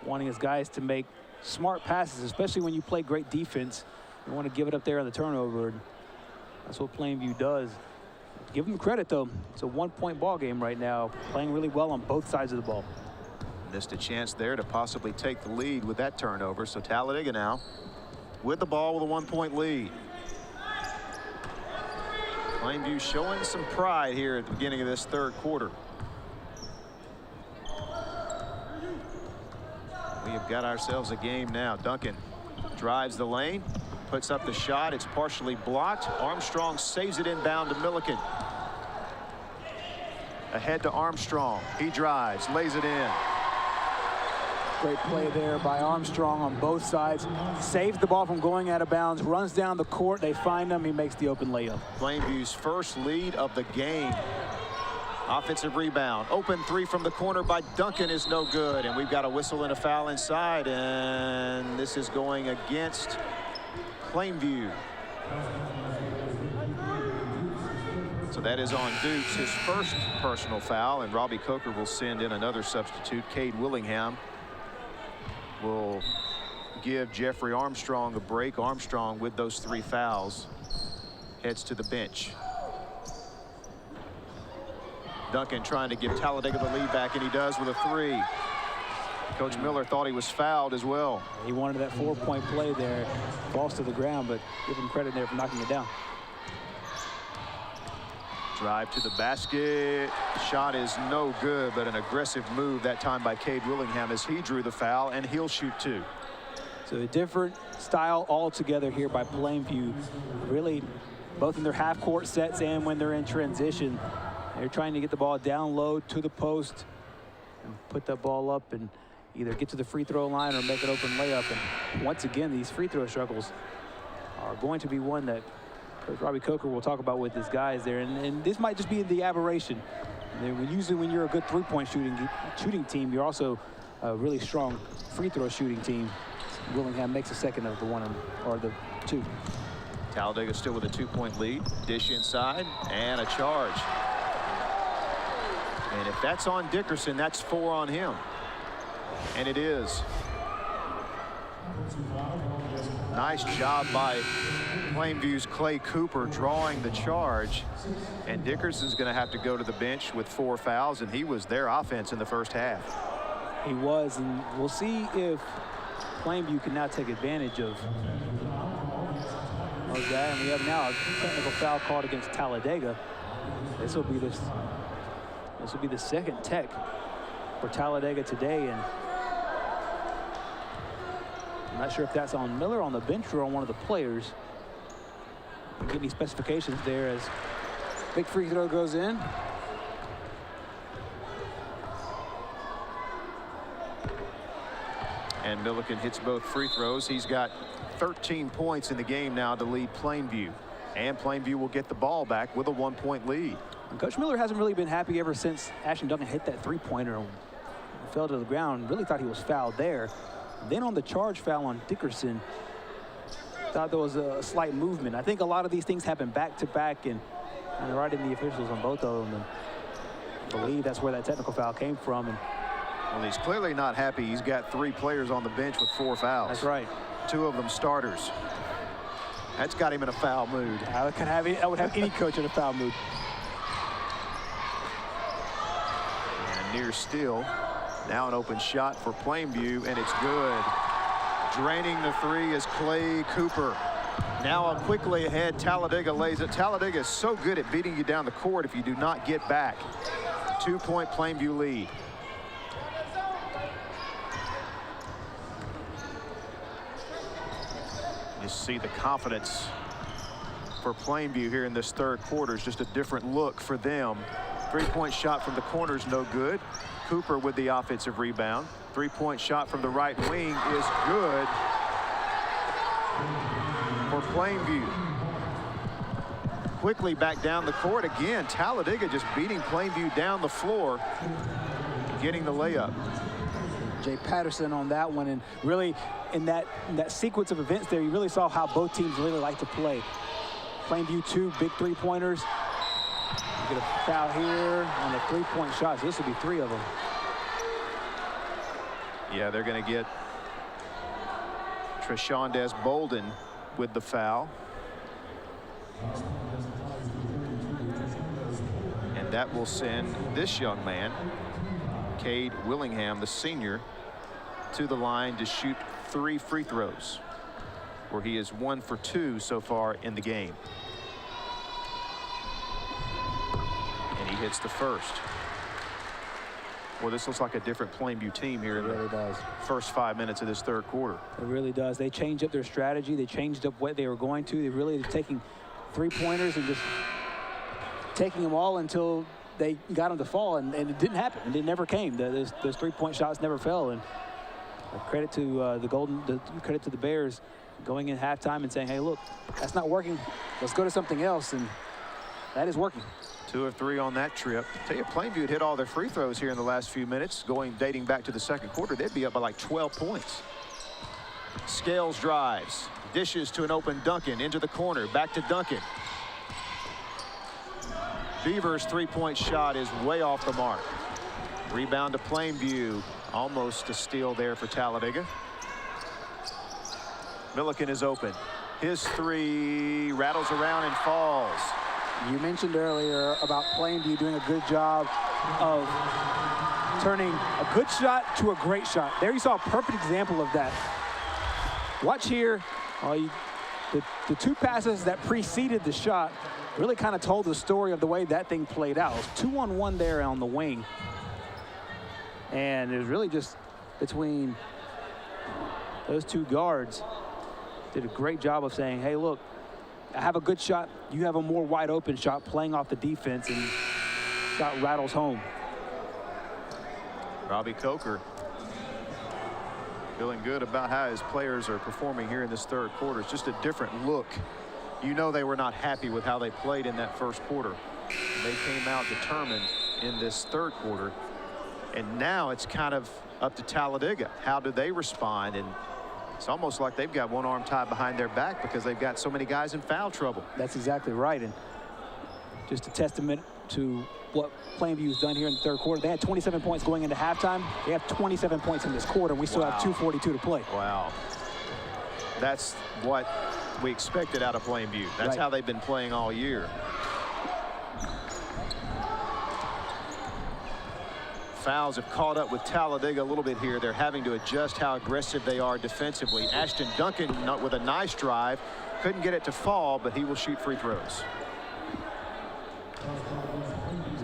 wanting his guys to make smart passes, especially when you play great defense. You want to give it up there on the turnover, and that's what Plainview does. Give them credit, though. It's a 1-point ball game right now, playing really well on both sides of the ball. Missed a chance there to possibly take the lead with that turnover. So Talladega now with the ball with a 1-point lead. Plainview showing some pride here at the beginning of this 3rd quarter. We have got ourselves a game now. Duncan drives the lane, puts up the shot. It's partially blocked. Armstrong saves it inbound to Milliken. Ahead to Armstrong. He drives, lays it in. Great play there by Armstrong on both sides. Saves the ball from going out of bounds, runs down the court. They find him. He makes the open layup. Plainview's first lead of the game. Offensive rebound. Open 3 from the corner by Duncan is no good. And we've got a whistle and a foul inside. And this is going against Plainview. So that is on Dukes, his first personal foul. And Robbie Coker will send in another substitute. Cade Willingham will give Jeffrey Armstrong a break. Armstrong, with those 3 fouls, heads to the bench. Duncan trying to give Talladega the lead back, and he does with a 3. Coach Miller thought he was fouled as well. He wanted that 4-point play there. Falls to the ground, but give him credit there for knocking it down. Drive to the basket. Shot is no good, but an aggressive move that time by Cade Willingham as he drew the foul, and he'll shoot 2. So a different style altogether here by Plainview. Really, both in their half-court sets and when they're in transition. They're trying to get the ball down low to the post and put that ball up and either get to the free throw line or make an open layup. And once again, these free throw struggles are going to be one that Coach Robbie Coker will talk about with his guys there. And this might just be the aberration. Usually when you're a good three-point shooting team, you're also a really strong free throw shooting team. Willingham makes a second of the one or the 2. Talladega still with a 2-point lead. Dish inside and a charge. And if that's on Dickerson, that's 4 on him. And it is. Nice job by Plainview's Clay Cooper drawing the charge. And Dickerson's going to have to go to the bench with 4 fouls, and he was their offense in the first half. He was, and we'll see if Plainview can now take advantage of that. And we have now a technical foul called against Talladega. This will be the second tech for Talladega today, and I'm not sure if that's on Miller on the bench or on one of the players. Get any specifications there as big free throw goes in. And Milliken hits both free throws. He's got 13 points in the game now to lead Plainview. And Plainview will get the ball back with a 1-point lead. And Coach Miller hasn't really been happy ever since Ashton Duncan hit that 3-pointer and fell to the ground. Really thought he was fouled there. Then on the charge foul on Dickerson, thought there was a slight movement. I think a lot of these things happen back to back, and they're right in the officials on both of them. And I believe that's where that technical foul came from. And well, he's clearly not happy. He's got 3 players on the bench with 4 fouls. That's right. 2 of them starters. That's got him in a foul mood. I would have any coach in a foul mood. And near steal. Now an open shot for Plainview, and it's good. Draining the 3 is Clay Cooper. Now quickly ahead, Talladega lays it. Talladega is so good at beating you down the court if you do not get back. 2-point Plainview lead. You see the confidence for Plainview here in this third quarter is just a different look for them. 3-point shot from the corner is no good. Cooper with the offensive rebound. 3-point shot from the right wing is good for Plainview. Quickly back down the court again. Talladega just beating Plainview down the floor, getting the layup. Jay Patterson on that one, and really in that sequence of events there, you really saw how both teams really like to play. Plainview 2 big 3-pointers. Get a foul here on the 3-point shots. This will be 3 of them. Yeah, they're going to get Treshondes Bolden with the foul. And that will send this young man, Cade Willingham, the senior, to the line to shoot 3 free throws, where he is 1 for 2 so far in the game. And he hits the first. Well, this looks like a different Plainview team here in the first 5 minutes of this third quarter. It really does. They changed up their strategy. They changed up what they were going to. They really are taking 3-pointers and just taking them all until they got them to fall, and it didn't happen. It never came. Those 3-point shots never fell. And credit to credit to the Bears going in halftime and saying, "Hey, look, that's not working. Let's go to something else," and that is working. 2 of 3 on that trip. Tell you, Plainview had hit all their free throws here in the last few minutes, dating back to the second quarter. They'd be up by like 12 points. Scales drives, dishes to an open Duncan into the corner, back to Duncan. Beaver's 3-point shot is way off the mark. Rebound to Plainview, almost a steal there for Talladega. Milliken is open. His three rattles around and falls. You mentioned earlier about Plainview doing a good job of turning a good shot to a great shot. There you saw a perfect example of that. Watch here. The two passes that preceded the shot really kind of told the story of the way that thing played out. It was 2-on-1 there on the wing. And it was really just between those two guards. Did a great job of saying, hey, look, I have a good shot. You have a more wide open shot, playing off the defense, and shot rattles home. Robbie Coker feeling good about how his players are performing here in this third quarter. It's just a different look. You know they were not happy with how they played in that first quarter. They came out determined in this third quarter. And now it's kind of up to Talladega. How do they respond? And it's almost like they've got one arm tied behind their back because they've got so many guys in foul trouble. That's exactly right. And just a testament to what Plainview's done here in the third quarter. They had 27 points going into halftime. They have 27 points in this quarter. We still have 2:42 to play. Wow. That's what we expected out of Plainview. That's how they've been playing all year. Fouls have caught up with Talladega a little bit here. They're having to adjust how aggressive they are defensively. Ashton Duncan with a nice drive. Couldn't get it to fall, but he will shoot free throws.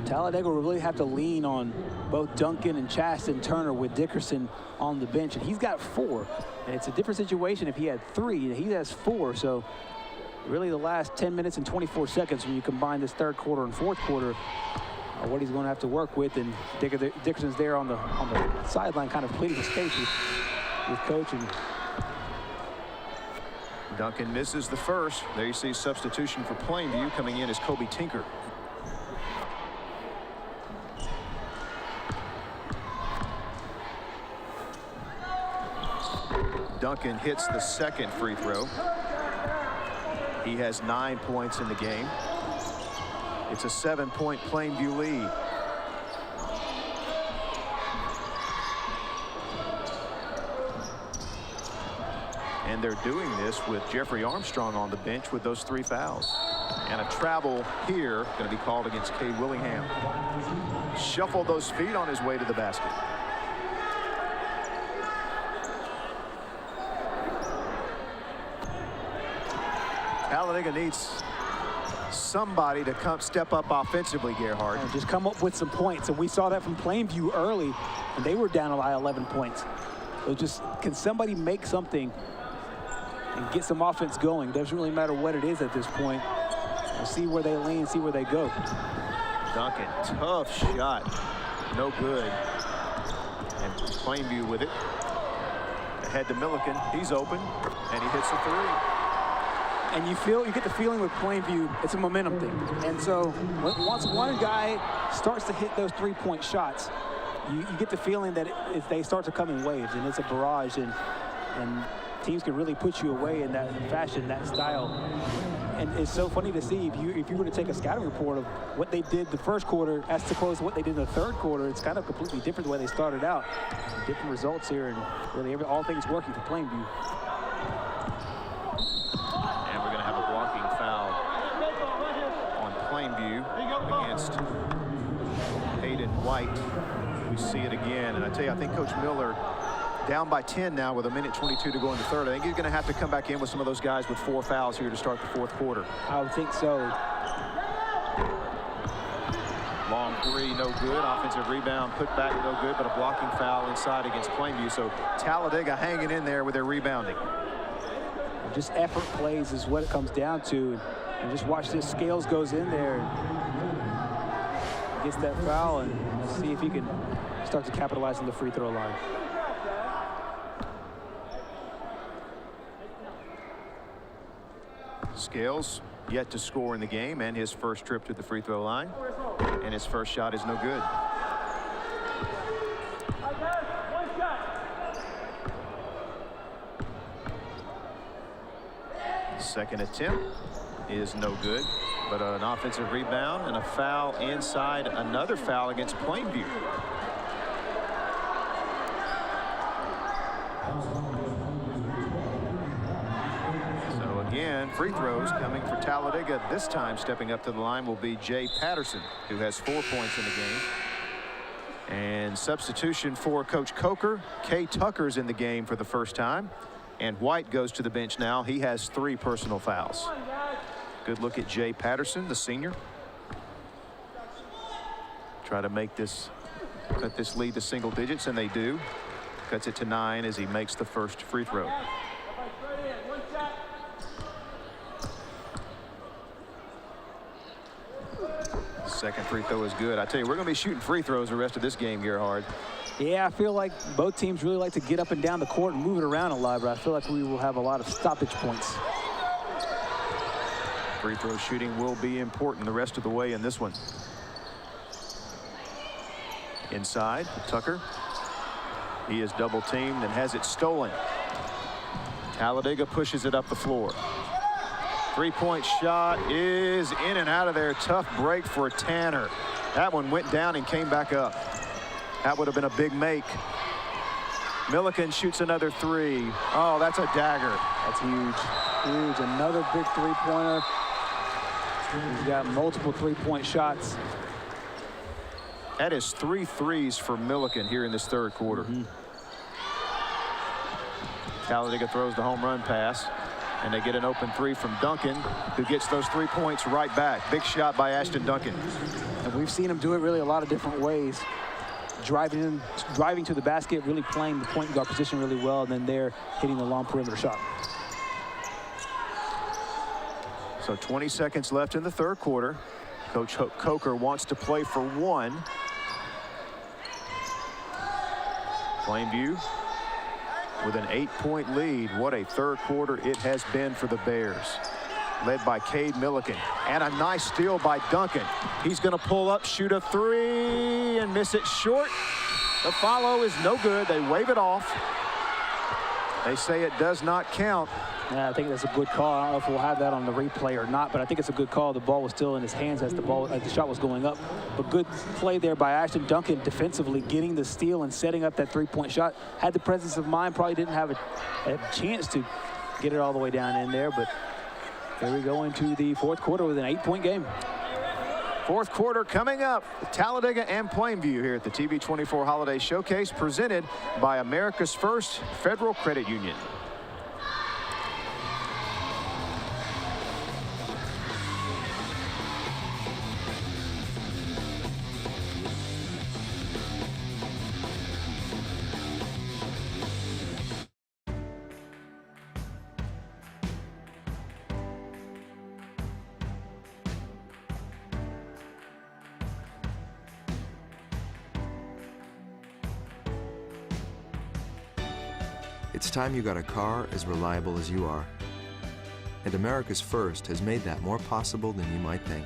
Talladega will really have to lean on both Duncan and Chaston Turner with Dickerson on the bench. And he's got 4. And it's a different situation if he had 3. He has 4. So really the last 10 minutes and 24 seconds when you combine this third quarter and fourth quarter are what he's going to have to work with. And Dickerson's there on the sideline kind of pleading his case with coach. And Duncan misses the first. There you see substitution for Plainview. Coming in is Kobe Tinker. Duncan hits the second free throw. He has 9 points in the game. It's a 7-point Plainview lead. And they're doing this with Jeffrey Armstrong on the bench with those 3 fouls. And a travel here going to be called against Cade Willingham. Shuffled those feet on his way to the basket. Talladega needs somebody to step up offensively, Gerhard. And just come up with some points. And we saw that from Plainview early, and they were down by 11 points. So just, can somebody make something and get some offense going? Doesn't really matter what it is at this point. We'll see where they lean, see where they go. Duncan, tough shot. No good. And Plainview with it. Ahead to Milliken. He's open, and he hits a 3. And you get the feeling with Plainview, it's a momentum thing. And so once one guy starts to hit those 3-point shots, you get the feeling that they start to come in waves, and it's a barrage, and teams can really put you away in that fashion, that style. And it's so funny to see if you were to take a scouting report of what they did the first quarter as to close what they did in the third quarter. It's kind of completely different the way they started out. Different results here, and really all things working for Plainview. Against Hayden White. We see it again, and I tell you, I think Coach Miller, down by 10 now with 1:22 to go in the third. I think he's going to have to come back in with some of those guys with 4 fouls here to start the fourth quarter. I would think so. Long 3, no good. Offensive rebound, put back, no good, but a blocking foul inside against Plainview. So Talladega hanging in there with their rebounding. Just effort plays is what it comes down to. And just watch this. Scales goes in there and gets that foul, and see if he can start to capitalize on the free throw line. Scales yet to score in the game, and his first trip to the free throw line, and his first shot is no good. Second attempt is no good, but an offensive rebound and a foul inside, another foul against Plainview. again. Free throws coming for Talladega. This time stepping up to the line will be Jay Patterson, who has 4 points in the game. And substitution for Coach Coker. Kay Tucker's in the game for the first time. And White goes to the bench now. He has 3 personal fouls. Good look at Jay Patterson, the senior. Try to make this, cut this lead to single digits, and they do. Cuts it to 9 as he makes the first free throw. Second free throw is good. I tell you, we're going to be shooting free throws the rest of this game, Gerhard. Yeah, I feel like both teams really like to get up and down the court and move it around a lot, but I feel like we will have a lot of stoppage points. Free throw shooting will be important the rest of the way in this one. Inside, Tucker. He is double teamed and has it stolen. Talladega pushes it up the floor. Three-point shot is in and out of there. Tough break for Tanner. That one went down and came back up. That would have been a big make. Milliken shoots another 3. Oh, that's a dagger. That's huge. Huge. Another big three-pointer. He's got multiple three-point shots. That is 3 threes for Milliken here in this third quarter. Talladega throws the home run pass, and they get an open 3 from Duncan, who gets those 3 points right back. Big shot by Ashton Duncan. And we've seen him do it really a lot of different ways. Driving to the basket, really playing the point guard position really well, and then there hitting the long perimeter shot. So 20 seconds left in the third quarter. Coach Coker wants to play for 1. Plainview with an 8-point lead. What a third quarter it has been for the Bears. Led by Cade Milliken. And a nice steal by Duncan. He's going to pull up, shoot a 3, and miss it short. The follow is no good. They wave it off. They say it does not count. Yeah, I think that's a good call. I don't know if we'll have that on the replay or not, but I think it's a good call. The ball was still in his hands as the shot was going up. But good play there by Ashton Duncan defensively, getting the steal and setting up that three-point shot. Had the presence of mind, probably didn't have a chance to get it all the way down in there, but here we go into the fourth quarter with an 8-point game. Fourth quarter coming up. Talladega and Plainview here at the TV24 Holiday Showcase, presented by America's First Federal Credit Union. It's time you got a car as reliable as you are. And America's First has made that more possible than you might think.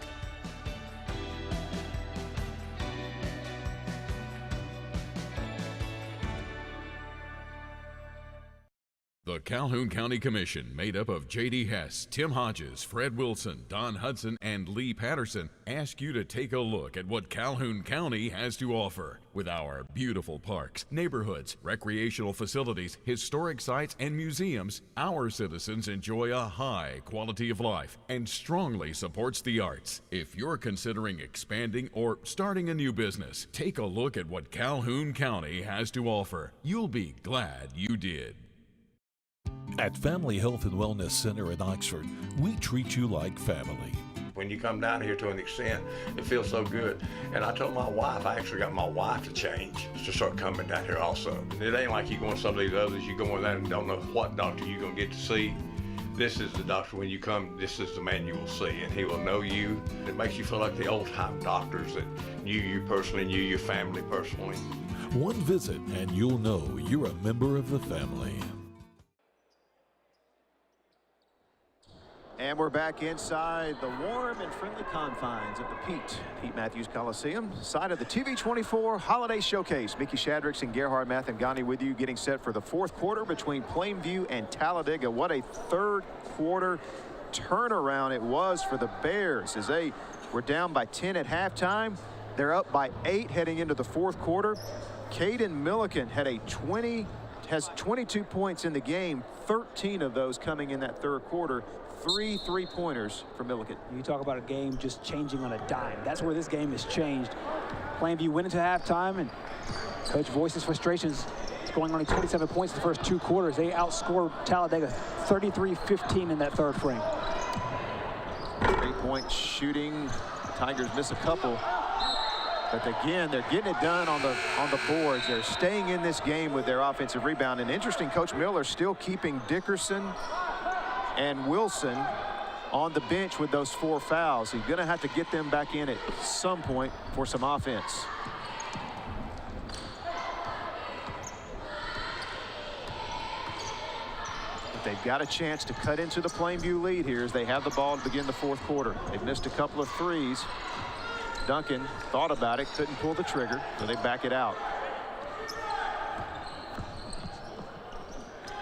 The Calhoun County Commission, made up of J.D. Hess, Tim Hodges, Fred Wilson, Don Hudson, and Lee Patterson, ask you to take a look at what Calhoun County has to offer. With our beautiful parks, neighborhoods, recreational facilities, historic sites, and museums, our citizens enjoy a high quality of life and strongly supports the arts. If you're considering expanding or starting a new business, take a look at what Calhoun County has to offer. You'll be glad you did. At Family Health and Wellness Center in Oxford, we treat you like family. When you come down here to an extent, it feels so good. And I told my wife, I actually got my wife to change, to start coming down here also. It ain't like you go on some of these others, you go in there and don't know what doctor you're gonna get to see. This is the doctor, when you come, this is the man you will see, and he will know you. It makes you feel like the old-time doctors that knew you personally, knew your family personally. One visit and you'll know you're a member of the family. And we're back inside the warm and friendly confines of the Pete Matthews Coliseum, side of the TV24 Holiday Showcase. Mickey Shadricks and Gerhard Mathangani with you, getting set for the fourth quarter between Plainview and Talladega. What a third quarter turnaround it was for the Bears, as they were down by 10 at halftime. They're up by 8 heading into the fourth quarter. Caden Milliken had a has 22 points in the game, 13 of those coming in that third quarter. 3 3-pointers for Milliken. You talk about a game just changing on a dime. That's where this game has changed. Plainview went into halftime, and coach voices frustrations, scoring only 27 points in the first 2 quarters. They outscored Talladega 33-15 in that third frame. 3-point shooting. Tigers miss a couple. But again, they're getting it done on the boards. They're staying in this game with their offensive rebound. And interesting, Coach Miller still keeping Dickerson and Wilson on the bench with those 4 fouls. He's going to have to get them back in at some point for some offense. But they've got a chance to cut into the Plainview lead here as they have the ball to begin the fourth quarter. They've missed a couple of threes. Duncan thought about it, couldn't pull the trigger, so they back it out.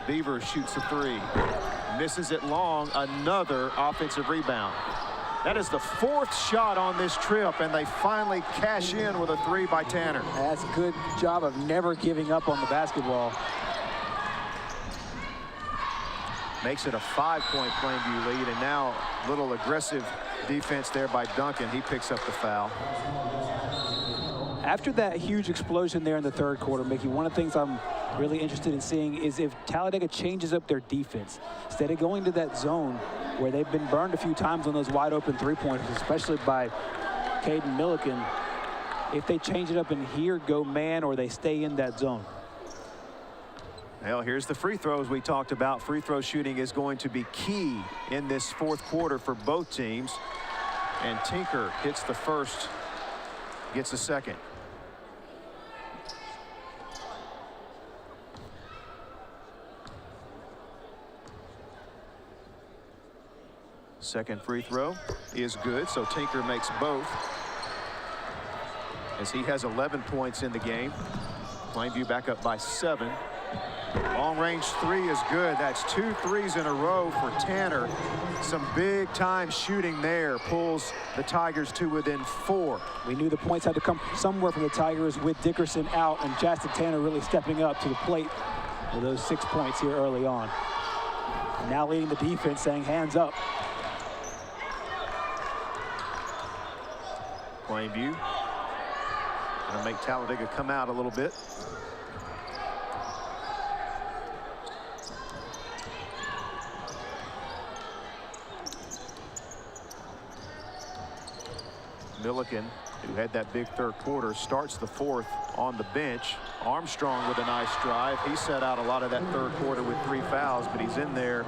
Beavers shoots a 3. Misses it long. Another offensive rebound. That is the 4th shot on this trip, and they finally cash in with a 3 by Tanner. That's a good job of never giving up on the basketball. Makes it a 5-point Plainview lead, and now a little aggressive defense there by Duncan. He picks up the foul. After that huge explosion there in the third quarter, Mickey, one of the things I'm really interested in seeing is if Talladega changes up their defense. Instead of going to that zone where they've been burned a few times on those wide open 3-pointers, especially by Caden Milliken, if they change it up in here, go man, or they stay in that zone. Well, here's the free throws we talked about. Free throw shooting is going to be key in this fourth quarter for both teams. And Tinker hits the first, gets the second. Second free throw is good, so Tinker makes both as he has 11 points in the game. Plainview back up by 7. Long range 3 is good. That's 2 threes in a row for Tanner. Some big time shooting there. Pulls the Tigers to within 4. We knew the points had to come somewhere from the Tigers with Dickerson out and Justin Tanner really stepping up to the plate with those 6 points here early on. And now leading the defense, saying hands up. Plainview gonna make Talladega come out a little bit. Milliken, who had that big third quarter, starts the fourth on the bench. Armstrong with a nice drive. He set out a lot of that third quarter with 3 fouls, but he's in there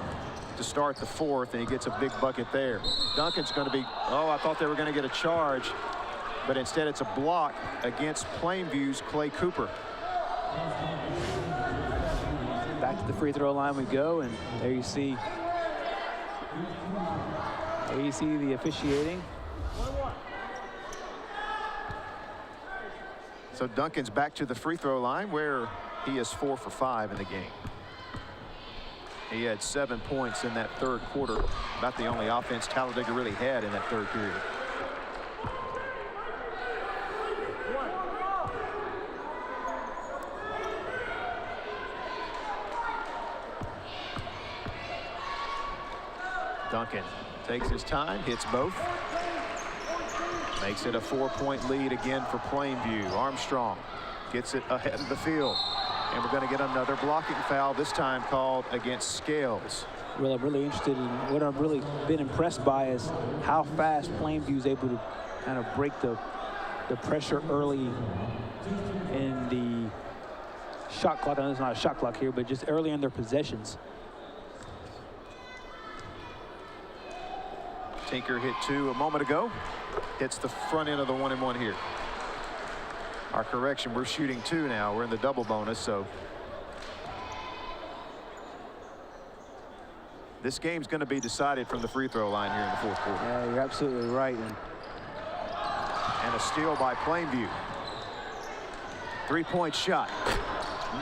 to start the fourth, and he gets a big bucket there. Duncan's going to be, oh, I thought they were going to get a charge, but instead it's a block against Plainview's Clay Cooper. Back to the free throw line we go, and there you see the officiating. So Duncan's back to the free throw line where he is 4 for 5 in the game. He had 7 points in that third quarter, about the only offense Talladega really had in that third period. Duncan takes his time, hits both. Makes it a 4-point lead again for Plainview. Armstrong gets it ahead of the field. And we're going to get another blocking foul, this time called against Scales. Well, I'm really interested in what I've really been impressed by is how fast Plainview is able to kind of break the pressure early in the shot clock. I know there's not a shot clock here, but just early in their possessions. Tinker hit 2 a moment ago. Hits the front end of the 1-and-1 here. Our correction, we're shooting 2 now. We're in the double bonus, so this game's going to be decided from the free throw line here in the fourth quarter. Yeah, you're absolutely right. And a steal by Plainview. 3-point shot.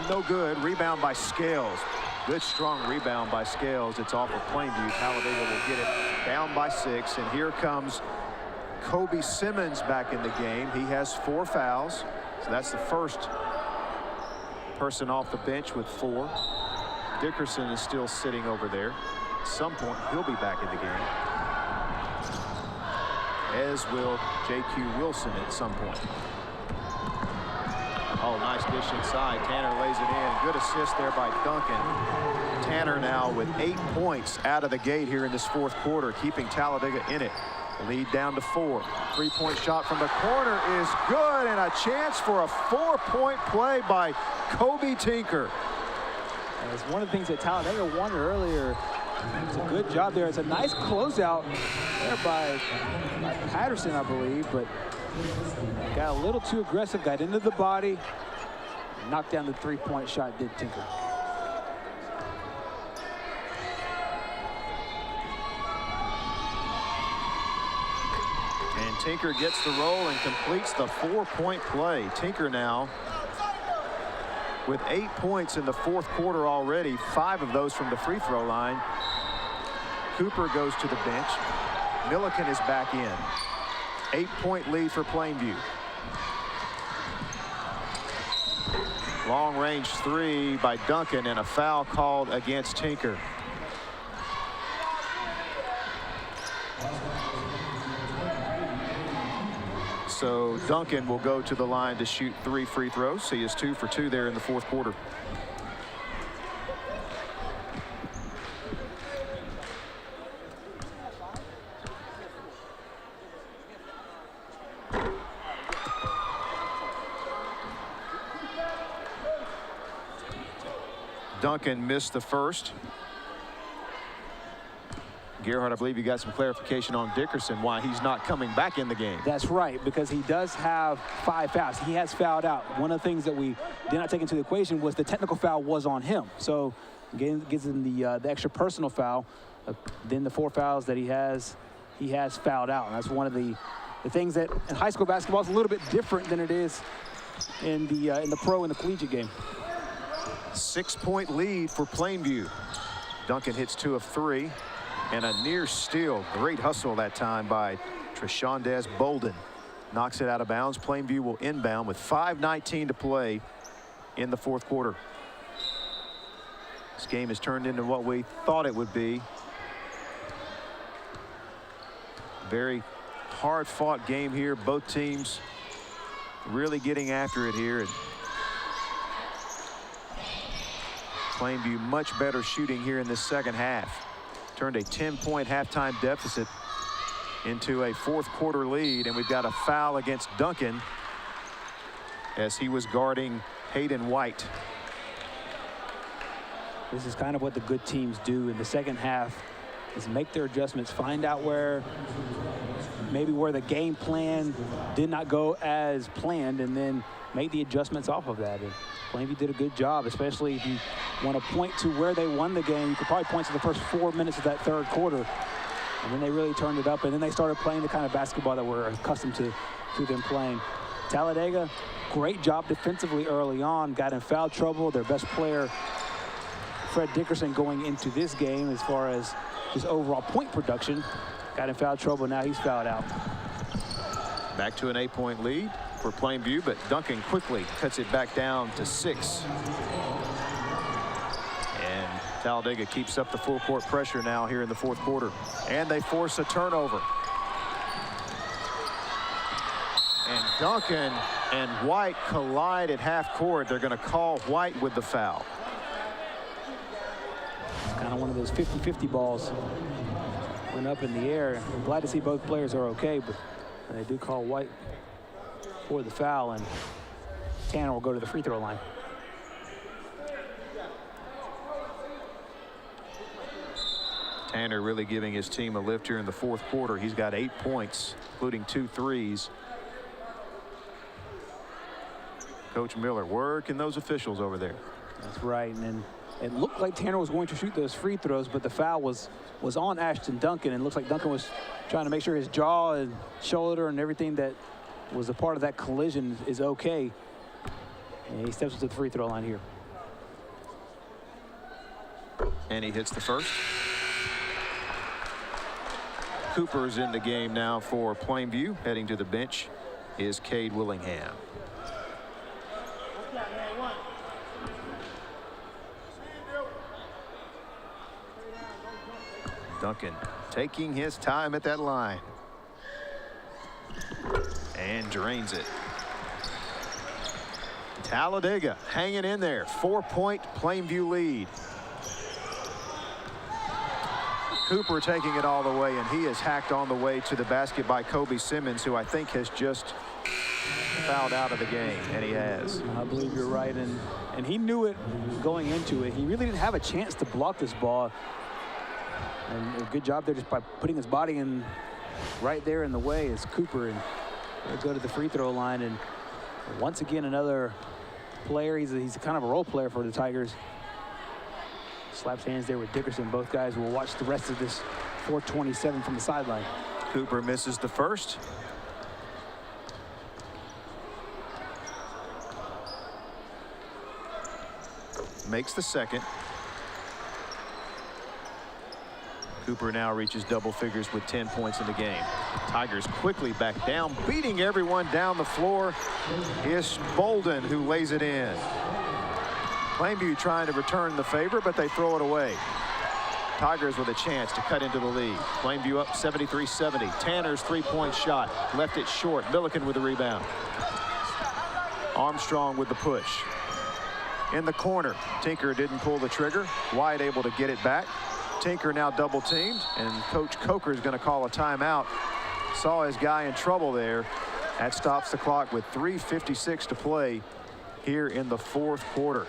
No good. Rebound by Scales. Good strong rebound by Scales. It's off of Plainview. Talladega will get it down by 6. And here comes Kobe Simmons back in the game. He has 4 fouls. So that's the first person off the bench with 4. Dickerson is still sitting over there. At some point, he'll be back in the game, as will J.Q. Wilson at some point. Oh, nice dish inside. Tanner lays it in. Good assist there by Duncan. Tanner now with 8 points out of the gate here in this fourth quarter, keeping Talladega in it. Lead down to 4. 3-point shot from the corner is good, and a chance for a 4-point play by Kobe Tinker. And it's one of the things that Talladega wanted earlier. It's a good job there. It's a nice closeout there by Patterson, I believe, but got a little too aggressive, got into the body, knocked down the 3-point shot, did Tinker. And Tinker gets the roll and completes the 4-point play. Tinker now with 8 points in the fourth quarter already, 5 of those from the free throw line. Cooper goes to the bench. Milliken is back in. 8-point lead for Plainview. Long range 3 by Duncan, and a foul called against Tinker. So Duncan will go to the line to shoot 3 free throws. He is 2 for 2 there in the fourth quarter. Duncan missed the first. Gerhard, I believe you got some clarification on Dickerson, why he's not coming back in the game. That's right, because he does have 5 fouls. He has fouled out. One of the things that we did not take into the equation was the technical foul was on him. So gives him the extra personal foul. Then the 4 fouls that he has fouled out. And that's one of the things that in high school basketball is a little bit different than it is in the pro and the collegiate game. 6-point lead for Plainview. Duncan hits 2 of 3. And a near steal. Great hustle that time by Trishondez Bolden. Knocks it out of bounds. Plainview will inbound with 5:19 to play in the fourth quarter. This game has turned into what we thought it would be. Very hard-fought game here. Both teams really getting after it here. And Plainview much better shooting here in this second half. Turned a 10-point halftime deficit into a fourth quarter lead, and we've got a foul against Duncan as he was guarding Hayden White. This is kind of what the good teams do in the second half, is make their adjustments, find out where the game plan did not go as planned, and then make the adjustments off of that. And Plainview did a good job, especially if you want to point to where they won the game. You could probably point to the first 4 minutes of that third quarter. And then they really turned it up, and then they started playing the kind of basketball that we're accustomed to them playing. Talladega, great job defensively early on, got in foul trouble. Their best player, Fred Dickerson, going into this game as far as his overall point production, got in foul trouble. Now he's fouled out. Back to an 8-point lead for Plainview, but Duncan quickly cuts it back down to 6. And Talladega keeps up the full court pressure now here in the fourth quarter. And they force a turnover. And Duncan and White collide at half court. They're going to call White with the foul. It's kind of one of those 50-50 balls. Went up in the air. I'm glad to see both players are okay, but they do call White for the foul, and Tanner will go to the free throw line. Tanner really giving his team a lift here in the fourth quarter. He's got 8 points, including 2 threes. Coach Miller working those officials over there. That's right, and then it looked like Tanner was going to shoot those free throws, but the foul was on Ashton Duncan, and it looks like Duncan was trying to make sure his jaw and shoulder and everything that was a part of that collision is okay. And he steps to the free throw line here. And he hits the first. Cooper's in the game now for Plainview. Heading to the bench is Cade Willingham. Duncan taking his time at that line. And drains it. Talladega hanging in there. 4-point Plainview lead. Cooper taking it all the way, and he is hacked on the way to the basket by Kobe Simmons, who I think has just fouled out of the game, and he has. I believe you're right, and he knew it going into it. He really didn't have a chance to block this ball. And a good job there just by putting his body in right there in the way is Cooper, and they'll go to the free throw line. And once again, another player. He's kind of a role player for the Tigers. Slaps hands there with Dickerson. Both guys will watch the rest of this 4:27 from the sideline. Cooper misses the first. Makes the second. Cooper now reaches double figures with 10 points in the game. Tigers quickly back down, beating everyone down the floor. It's Bolden who lays it in. Plainview trying to return the favor, but they throw it away. Tigers with a chance to cut into the lead. Plainview up 73-70. Tanner's three-point shot. Left it short. Milliken with the rebound. Armstrong with the push. In the corner. Tinker didn't pull the trigger. White able to get it back. Tinker now double teamed, and Coach Coker is going to call a timeout. Saw his guy in trouble there. That stops the clock with 3:56 to play here in the fourth quarter.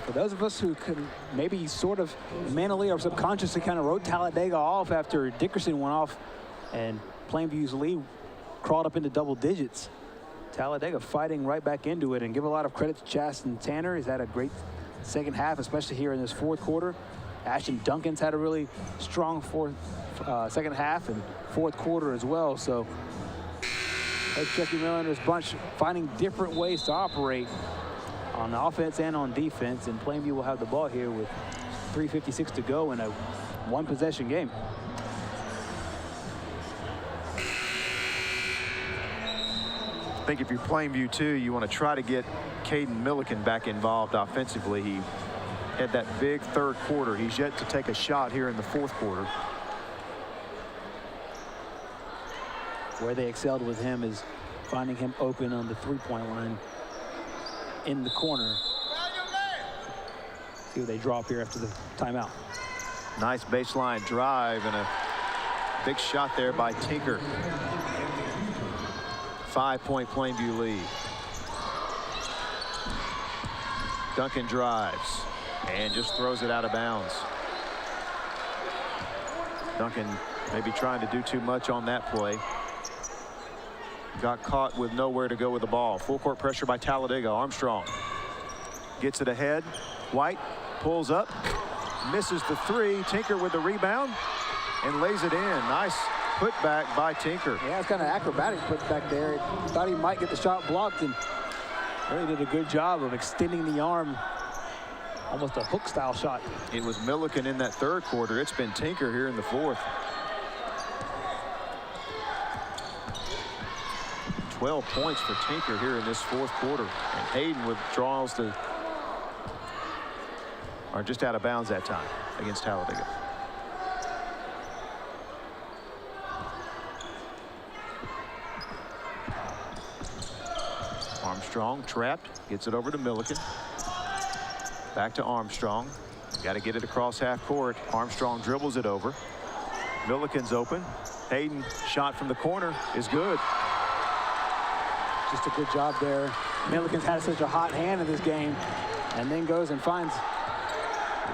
For those of us who could maybe sort of mentally or subconsciously kind of wrote Talladega off after Dickerson went off and Plainview's lead crawled up into double digits, Talladega fighting right back into it, and give a lot of credit to Chasten Tanner. He's had a great second half, especially here in this fourth quarter. Ashton Duncan's had a really strong second half and fourth quarter as well. So Coach Chucky Miller and his bunch finding different ways to operate on offense and on defense, and Plainview will have the ball here with 3:56 to go in a one-possession game. I think if you're Plainview too, you want to try to get Caden Milliken back involved offensively. He had that big third quarter. He's yet to take a shot here in the fourth quarter. Where they excelled with him is finding him open on the three-point line in the corner. See what they draw up here after the timeout. Nice baseline drive and a big shot there by Tinker. 5-point Plainview lead. Duncan drives and just throws it out of bounds. Duncan maybe trying to do too much on that play. Got caught with nowhere to go with the ball. Full court pressure by Talladega. Armstrong gets it ahead. White pulls up, misses the three. Tinker with the rebound and lays it in. Nice putback by Tinker. Yeah, it's kind of acrobatic putback there. Thought he might get the shot blocked, and really did a good job of extending the arm. Almost a hook style shot. It was Milliken in that third quarter. It's been Tinker here in the fourth. 12 points for Tinker here in this fourth quarter. And Hayden withdraws to, or just out of bounds that time against Talladega. Armstrong trapped, gets it over to Milliken. Back to Armstrong. Got to get it across half court. Armstrong dribbles it over. Milliken's open. Hayden shot from the corner is good. Just a good job there. Milliken's had such a hot hand in this game, and then goes and finds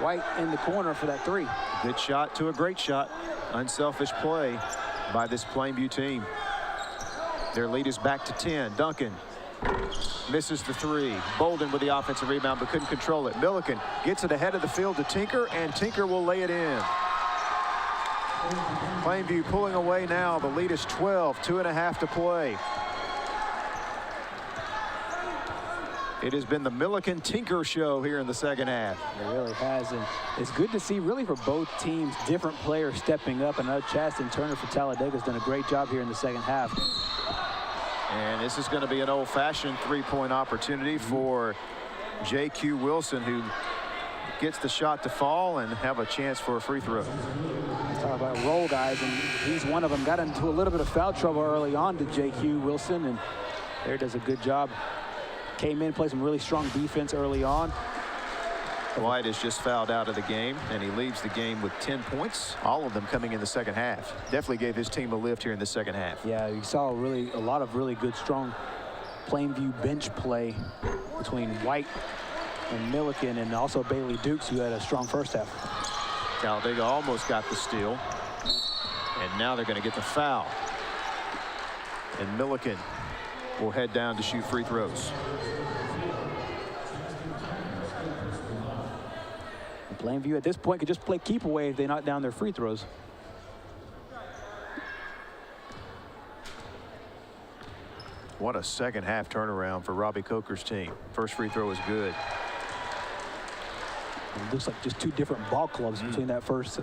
White in the corner for that three. Good shot to a great shot. Unselfish play by this Plainview team. Their lead is back to 10. Duncan misses the three. Bolden with the offensive rebound, but couldn't control it. Milliken gets it ahead of the field to Tinker, and Tinker will lay it in. Plainview pulling away now. The lead is 12, 2.5 to play. It has been the Milliken-Tinker show here in the second half. It really has, and it's good to see really for both teams, different players stepping up. And I know Chasten Turner for Talladega has done a great job here in the second half. And this is going to be an old-fashioned three-point opportunity for J.Q. Wilson, who gets the shot to fall and have a chance for a free throw. Talk about roll guys, and he's one of them. Got into a little bit of foul trouble early on to J.Q. Wilson, and there does a good job. Came in, played some really strong defense early on. White is just fouled out of the game, and he leaves the game with 10 points, all of them coming in the second half. Definitely gave his team a lift here in the second half. Yeah, you saw a lot of really good, strong Plainview bench play between White and Milliken, and also Bailey Dukes, who had a strong first half. Talladega almost got the steal, and now they're going to get the foul. And Milliken will head down to shoot free throws. Plainview at this point could just play keep away if they knock down their free throws. What a second half turnaround for Robbie Coker's team. First free throw is good. It looks like just two different ball clubs between that first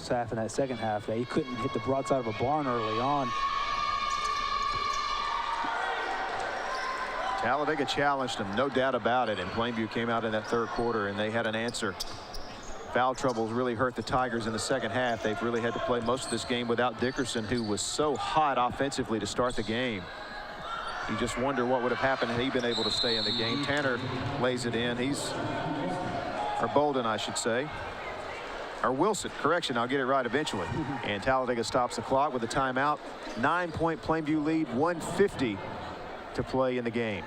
half and that second half. He couldn't hit the broadside of a barn early on. Talladega challenged them, no doubt about it, and Plainview came out in that third quarter and they had an answer. Foul troubles really hurt the Tigers in the second half. They've really had to play most of this game without Dickerson, who was so hot offensively to start the game. You just wonder what would have happened had he been able to stay in the game. Tanner lays it in. Or Bolden, I should say. Or Wilson, correction, I'll get it right eventually. And Talladega stops the clock with a timeout. 9-point Plainview lead, 1:50 to play in the game.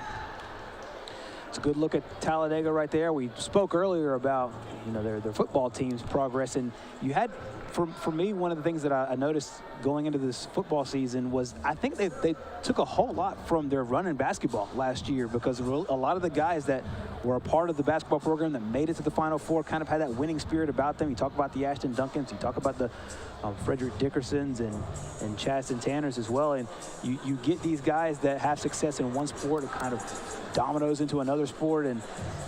It's a good look at Talladega right there. We spoke earlier about, their football team's progress, and you had, for me, one of the things that I noticed going into this football season was I think they took a whole lot from their running basketball last year, because a lot of the guys that were a part of the basketball program that made it to the Final Four kind of had that winning spirit about them. You talk about the Ashton Duncans, you talk about the Frederick Dickersons and Chaston Tanners as well, and you get these guys that have success in one sport, it kind of dominoes into another sport, and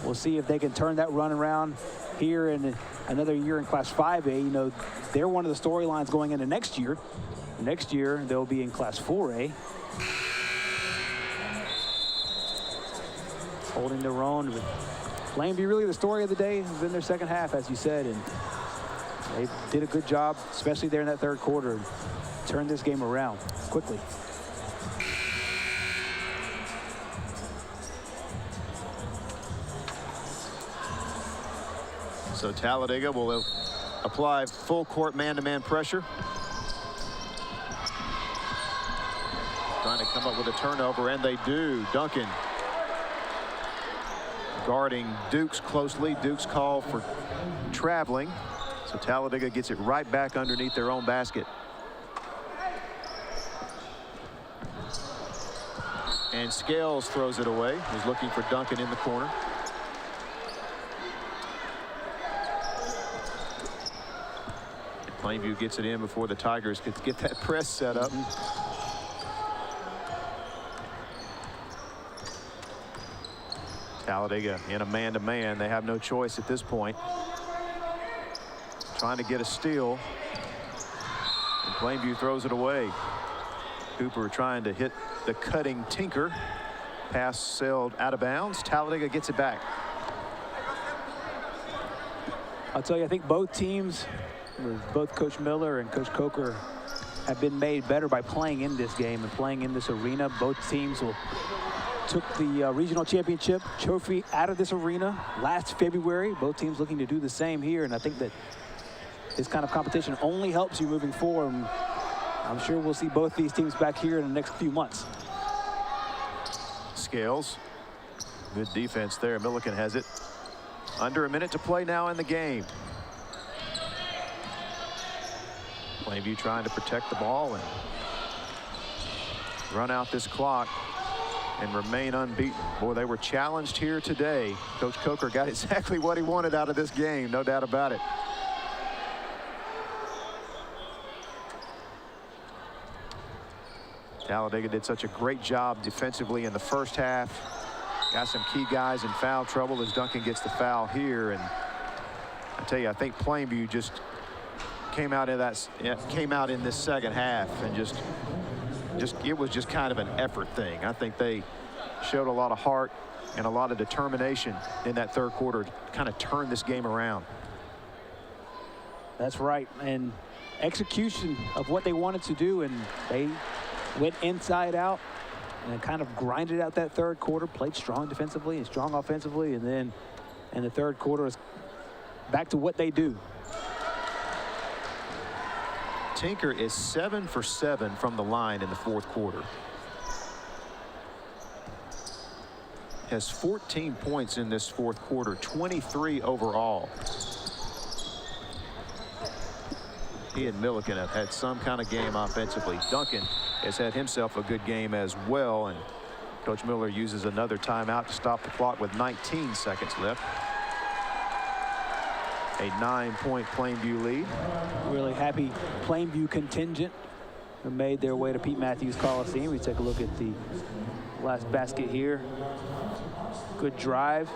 we'll see if they can turn that run around here in another year in Class 5A. They're one of the storylines going into next year. Next year, they'll be in Class 4A. Holding their own. Plainview, really the story of the day has been their second half, as you said, and they did a good job, especially there in that third quarter, and turned this game around quickly. So Talladega will apply full court man-to-man pressure. Trying to come up with a turnover, and they do. Duncan guarding Dukes closely. Dukes call for traveling. So Talladega gets it right back underneath their own basket. And Scales throws it away. He's looking for Duncan in the corner. Plainview gets it in before the Tigers could get that press set up. Talladega in a man-to-man. They have no choice at this point. Trying to get a steal. And Plainview throws it away. Cooper trying to hit the cutting Tinker. Pass sailed out of bounds. Talladega gets it back. I'll tell you, I think both teams, both Coach Miller and Coach Coker, have been made better by playing in this game and playing in this arena. Both teams took the regional championship trophy out of this arena last February. Both teams looking to do the same here, and I think that this kind of competition only helps you moving forward. And I'm sure we'll see both these teams back here in the next few months. Scales, good defense there. Milliken has it. Under a minute to play now in the game. Plainview trying to protect the ball and run out this clock and remain unbeaten. Boy, they were challenged here today. Coach Coker got exactly what he wanted out of this game, no doubt about it. Talladega did such a great job defensively in the first half. Got some key guys in foul trouble as Duncan gets the foul here. And I tell you, I think Plainview just came out in this second half and just it was just kind of an effort thing. I think they showed a lot of heart and a lot of determination in that third quarter to kind of turn this game around. That's right. And execution of what they wanted to do, and they went inside out and kind of grinded out that third quarter, played strong defensively and strong offensively, and then in the third quarter is back to what they do. Tinker is 7 for 7 from the line in the fourth quarter. Has 14 points in this fourth quarter, 23 overall. He and Milliken have had some kind of game offensively. Duncan has had himself a good game as well, and Coach Miller uses another timeout to stop the clock with 19 seconds left. A 9-point Plainview lead. Really happy Plainview contingent who made their way to Pete Matthews Coliseum. We take a look at the last basket here. Good drive.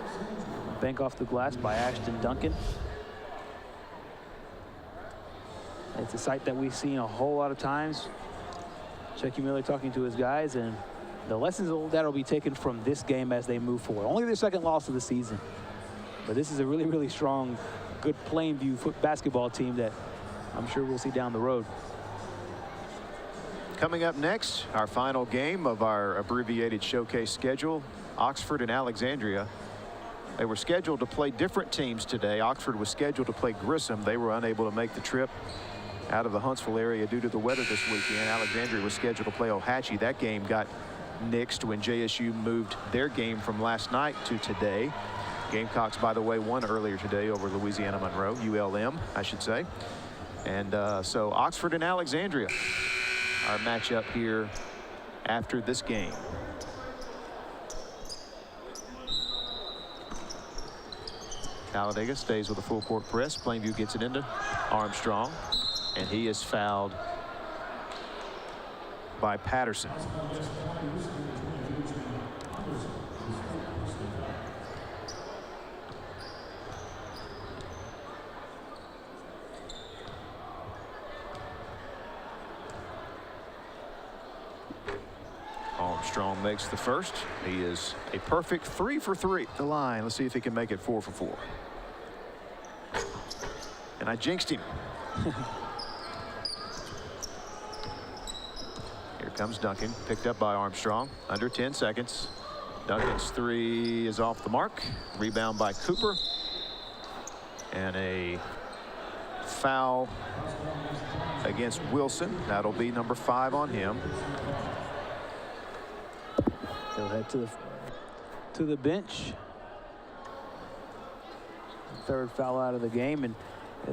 Bank off the glass by Ashton Duncan. It's a sight that we've seen a whole lot of times. Chucky Miller talking to his guys, and the lessons that will be taken from this game as they move forward. Only their second loss of the season, but this is a really, really strong, good Plainview basketball team that I'm sure we'll see down the road. Coming up next, our final game of our abbreviated showcase schedule, Oxford and Alexandria. They were scheduled to play different teams today. Oxford was scheduled to play Grissom. They were unable to make the trip out of the Huntsville area due to the weather this weekend. Alexandria was scheduled to play Ohatchee. That game got nixed when JSU moved their game from last night to today. Gamecocks, by the way, won earlier today over Louisiana Monroe, ULM, I should say. And so Oxford and Alexandria, our matchup here after this game. Talladega stays with a full court press. Plainview gets it into Armstrong, and he is fouled by Patterson. Armstrong makes the first. He is a perfect 3 for 3 at the line. Let's see if he can make it 4 for 4. And I jinxed him. Here comes Duncan, picked up by Armstrong. Under 10 seconds. Duncan's three is off the mark. Rebound by Cooper. And a foul against Wilson. That'll be number 5 on him. He'll head to the bench. Third foul out of the game. And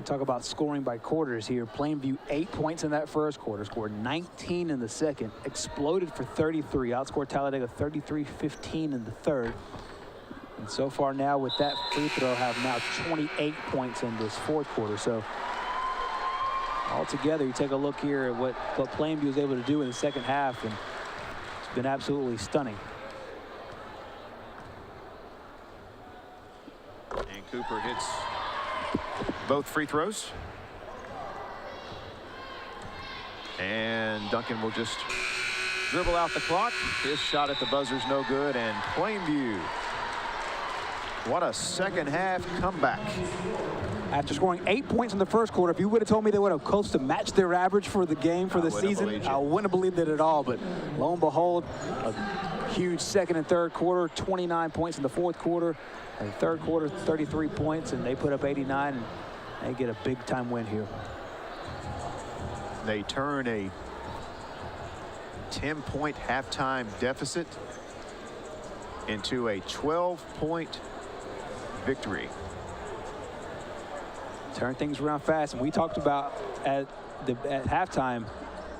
talk about scoring by quarters here. Plainview 8 points in that first quarter, scored 19 in the second, exploded for 33, outscored Talladega 33-15 in the third. And so far now with that free throw have now 28 points in this fourth quarter. So altogether, you take a look here at what Plainview was able to do in the second half, and it's been absolutely stunning. And Cooper hits both free throws. And Duncan will just dribble out the clock. His shot at the buzzer's no good, and Plainview, what a second half comeback. After scoring 8 points in the first quarter, if you would have told me they would have close to matched their average for the game, for the season, I wouldn't have believed it at all. But lo and behold, a huge second and third quarter, 29 points in the fourth quarter, and third quarter, 33 points, and they put up 89, and they get a big-time win here. They turn a 10-point halftime deficit into a 12-point victory. Turn things around fast, and we talked about at halftime,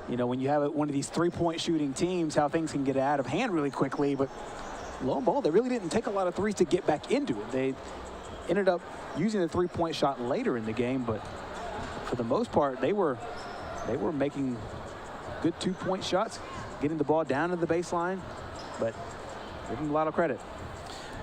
you know, when you have one of these three-point shooting teams, how things can get out of hand really quickly. But lo and behold, they really didn't take a lot of threes to get back into it. They ended up using the three-point shot later in the game, but for the most part, they were making good two-point shots, getting the ball down to the baseline, but give them a lot of credit.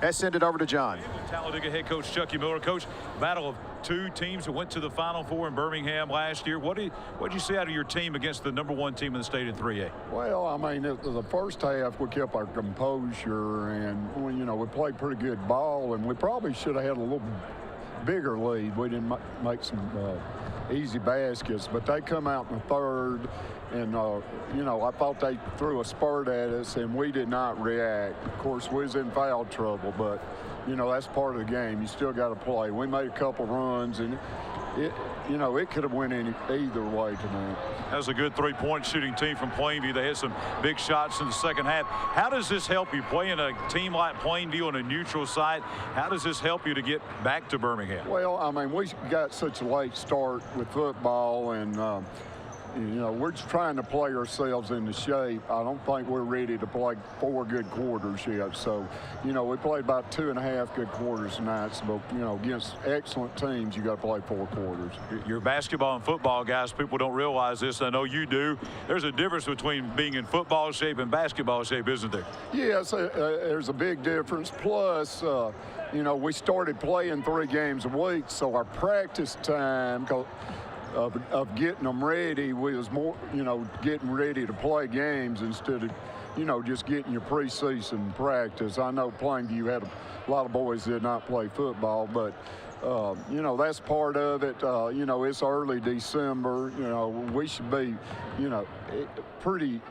Let's send it over to John. Talladega head coach Chucky Miller. Coach, battle of two teams that went to the Final Four in Birmingham last year. What did you see out of your team against the #1 team in the state in 3A? Well, I mean, the first half we kept our composure, and we played pretty good ball, and we probably should have had a little bigger lead. We didn't make some easy baskets, but they come out in the third, and I thought they threw a spurt at us, and we did not react. Of course, we was in foul trouble, but that's part of the game. You still got to play. We made a couple runs, and it could have went either way tonight. That was a good three-point shooting team from Plainview. They had some big shots in the second half. How does this help you playing a team like Plainview on a neutral site? How does this help you to get back to Birmingham? Well, I mean, we got such a late start with football, and we're just trying to play ourselves into shape. I don't think we're ready to play 4 good quarters yet. So, we played about 2.5 good quarters tonight. But, against excellent teams, you got to play 4 quarters. You're basketball and football guys. People don't realize this. I know you do. There's a difference between being in football shape and basketball shape, isn't there? Yes, there's a big difference. Plus, we started playing 3 games a week, so our practice time of getting them ready, we was more, getting ready to play games instead of, just getting your preseason practice. I know Plainview had a lot of boys that did not play football, but, that's part of it. It's early December. We should be, pretty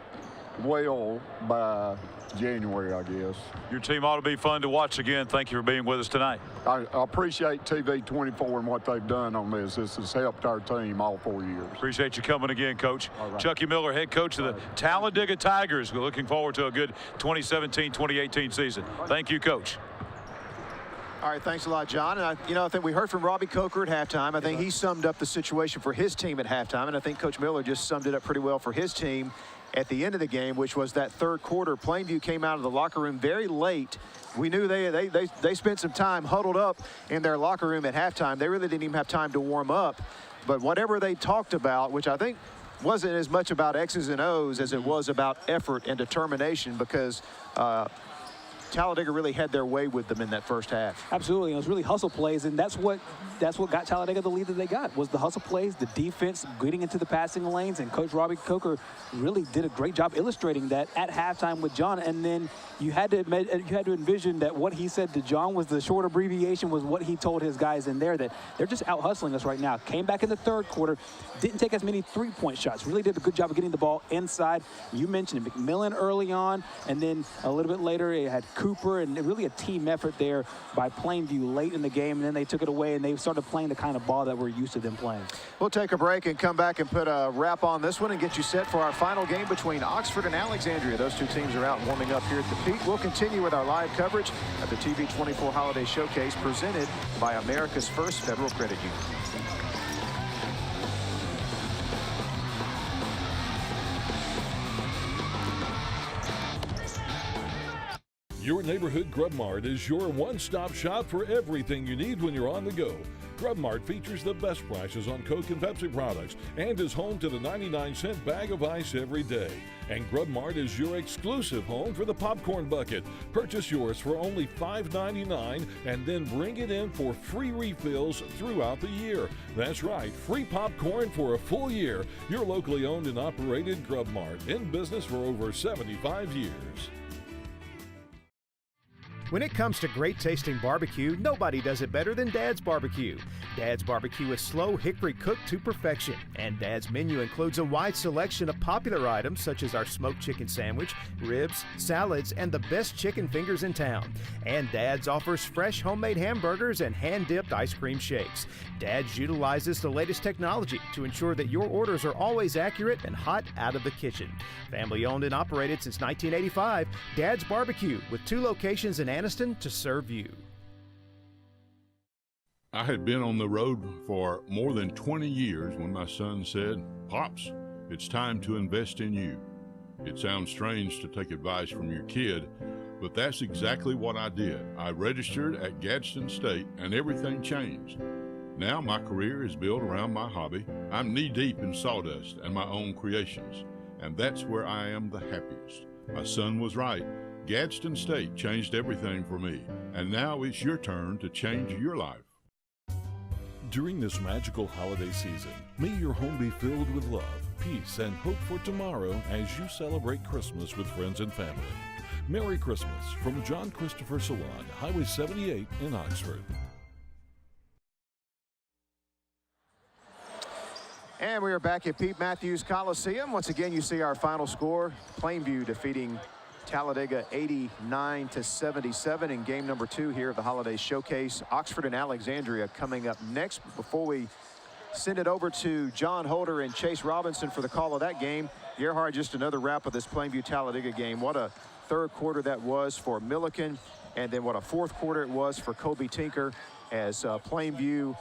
well by January, I guess. Your team ought to be fun to watch again. Thank you for being with us tonight. I appreciate TV24 and what they've done on this. This has helped our team all 4 years. Appreciate you coming again, Coach. Right. Chucky Miller, head coach of the Talladega Tigers. We're looking forward to a good 2017-2018 season. Thank you, Coach. All right, thanks a lot, John. And I think we heard from Robbie Coker at halftime. I think he summed up the situation for his team at halftime, and I think Coach Miller just summed it up pretty well for his team at the end of the game, which was that third quarter. Plainview came out of the locker room very late. We knew they spent some time huddled up in their locker room at halftime. They really didn't even have time to warm up. But whatever they talked about, which I think wasn't as much about X's and O's as it was about effort and determination, because Talladega really had their way with them in that first half. Absolutely. It was really hustle plays, and that's what got Talladega the lead that they got, was the hustle plays, the defense, getting into the passing lanes, and Coach Robbie Coker really did a great job illustrating that at halftime with John. And then you had to envision that what he said to John was the short abbreviation, was what he told his guys in there, that they're just out hustling us right now. Came back in the third quarter, didn't take as many three-point shots, really did a good job of getting the ball inside. You mentioned McMillan early on, and then a little bit later it had Cooper, and really a team effort there by Plainview late in the game, and then they took it away and they started playing the kind of ball that we're used to them playing. We'll take a break and come back and put a wrap on this one and get you set for our final game between Oxford and Alexandria. Those two teams are out warming up here at the Peak. We'll continue with our live coverage of the TV24 Holiday Showcase presented by America's First Federal Credit Union. Your neighborhood Grub Mart is your one-stop shop for everything you need when you're on the go. Grub Mart features the best prices on Coke and Pepsi products and is home to the 99-cent bag of ice every day. And Grub Mart is your exclusive home for the popcorn bucket. Purchase yours for only $5.99 and then bring it in for free refills throughout the year. That's right, free popcorn for a full year. Your locally owned and operated Grub Mart, in business for over 75 years. When it comes to great tasting barbecue, nobody does it better than Dad's Barbecue. Dad's Barbecue is slow hickory cooked to perfection, and Dad's menu includes a wide selection of popular items such as our smoked chicken sandwich, ribs, salads, and the best chicken fingers in town. And Dad's offers fresh homemade hamburgers and hand-dipped ice cream shakes. Dad's utilizes the latest technology to ensure that your orders are always accurate and hot out of the kitchen. Family owned and operated since 1985, Dad's Barbecue, with 2 locations in Anniston to serve you. I had been on the road for more than 20 years when my son said, "Pops, it's time to invest in you." It sounds strange to take advice from your kid, but that's exactly what I did. I registered at Gadsden State and everything changed. Now my career is built around my hobby. I'm knee-deep in sawdust and my own creations, and that's where I am the happiest. My son was right. Gadsden State changed everything for me, and now it's your turn to change your life. During this magical holiday season, may your home be filled with love, peace, and hope for tomorrow as you celebrate Christmas with friends and family. Merry Christmas from John Christopher Salon, Highway 78 in Oxford. And we are back at Pete Matthews Coliseum. Once again, you see our final score. Plainview defeating Talladega 89-77 in game number 2 here of the Holiday Showcase. Oxford and Alexandria coming up next. Before we send it over to John Holder and Chase Robinson for the call of that game, Gerhard, just another wrap of this Plainview-Talladega game. What a third quarter that was for Milliken, and then what a fourth quarter it was for Kobe Tinker as Plainview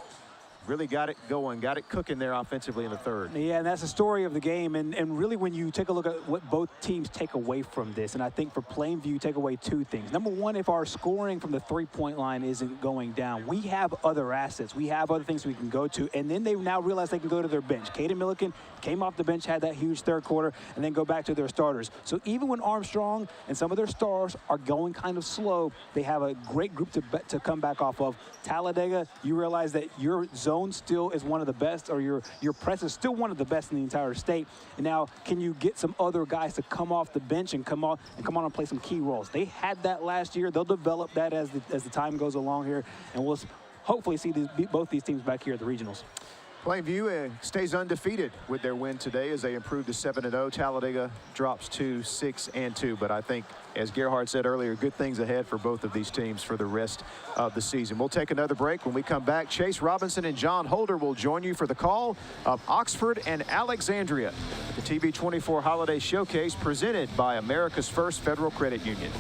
really got it going, got it cooking there offensively in the third. Yeah, and that's the story of the game. And really, when you take a look at what both teams take away from this, and I think for Plainview, take away 2 things. Number one, if our scoring from the three-point line isn't going down, we have other assets. We have other things we can go to. And then they now realize they can go to their bench. Caden Milliken came off the bench, had that huge third quarter, and then go back to their starters. So even when Armstrong and some of their stars are going kind of slow, they have a great group to come back off of. Talladega, you realize that your zone still is one of the best, or your press is still one of the best in the entire state. And now, can you get some other guys to come off the bench and come on and play some key roles? They had that last year. They'll develop that as the time goes along here, and we'll hopefully see both these teams back here at the regionals. Plainview stays undefeated with their win today as they improve to 7-0. Talladega drops to 6-2. But I think, as Gerhard said earlier, good things ahead for both of these teams for the rest of the season. We'll take another break. When we come back, Chase Robinson and John Holder will join you for the call of Oxford and Alexandria at the TV24 Holiday Showcase presented by America's First Federal Credit Union.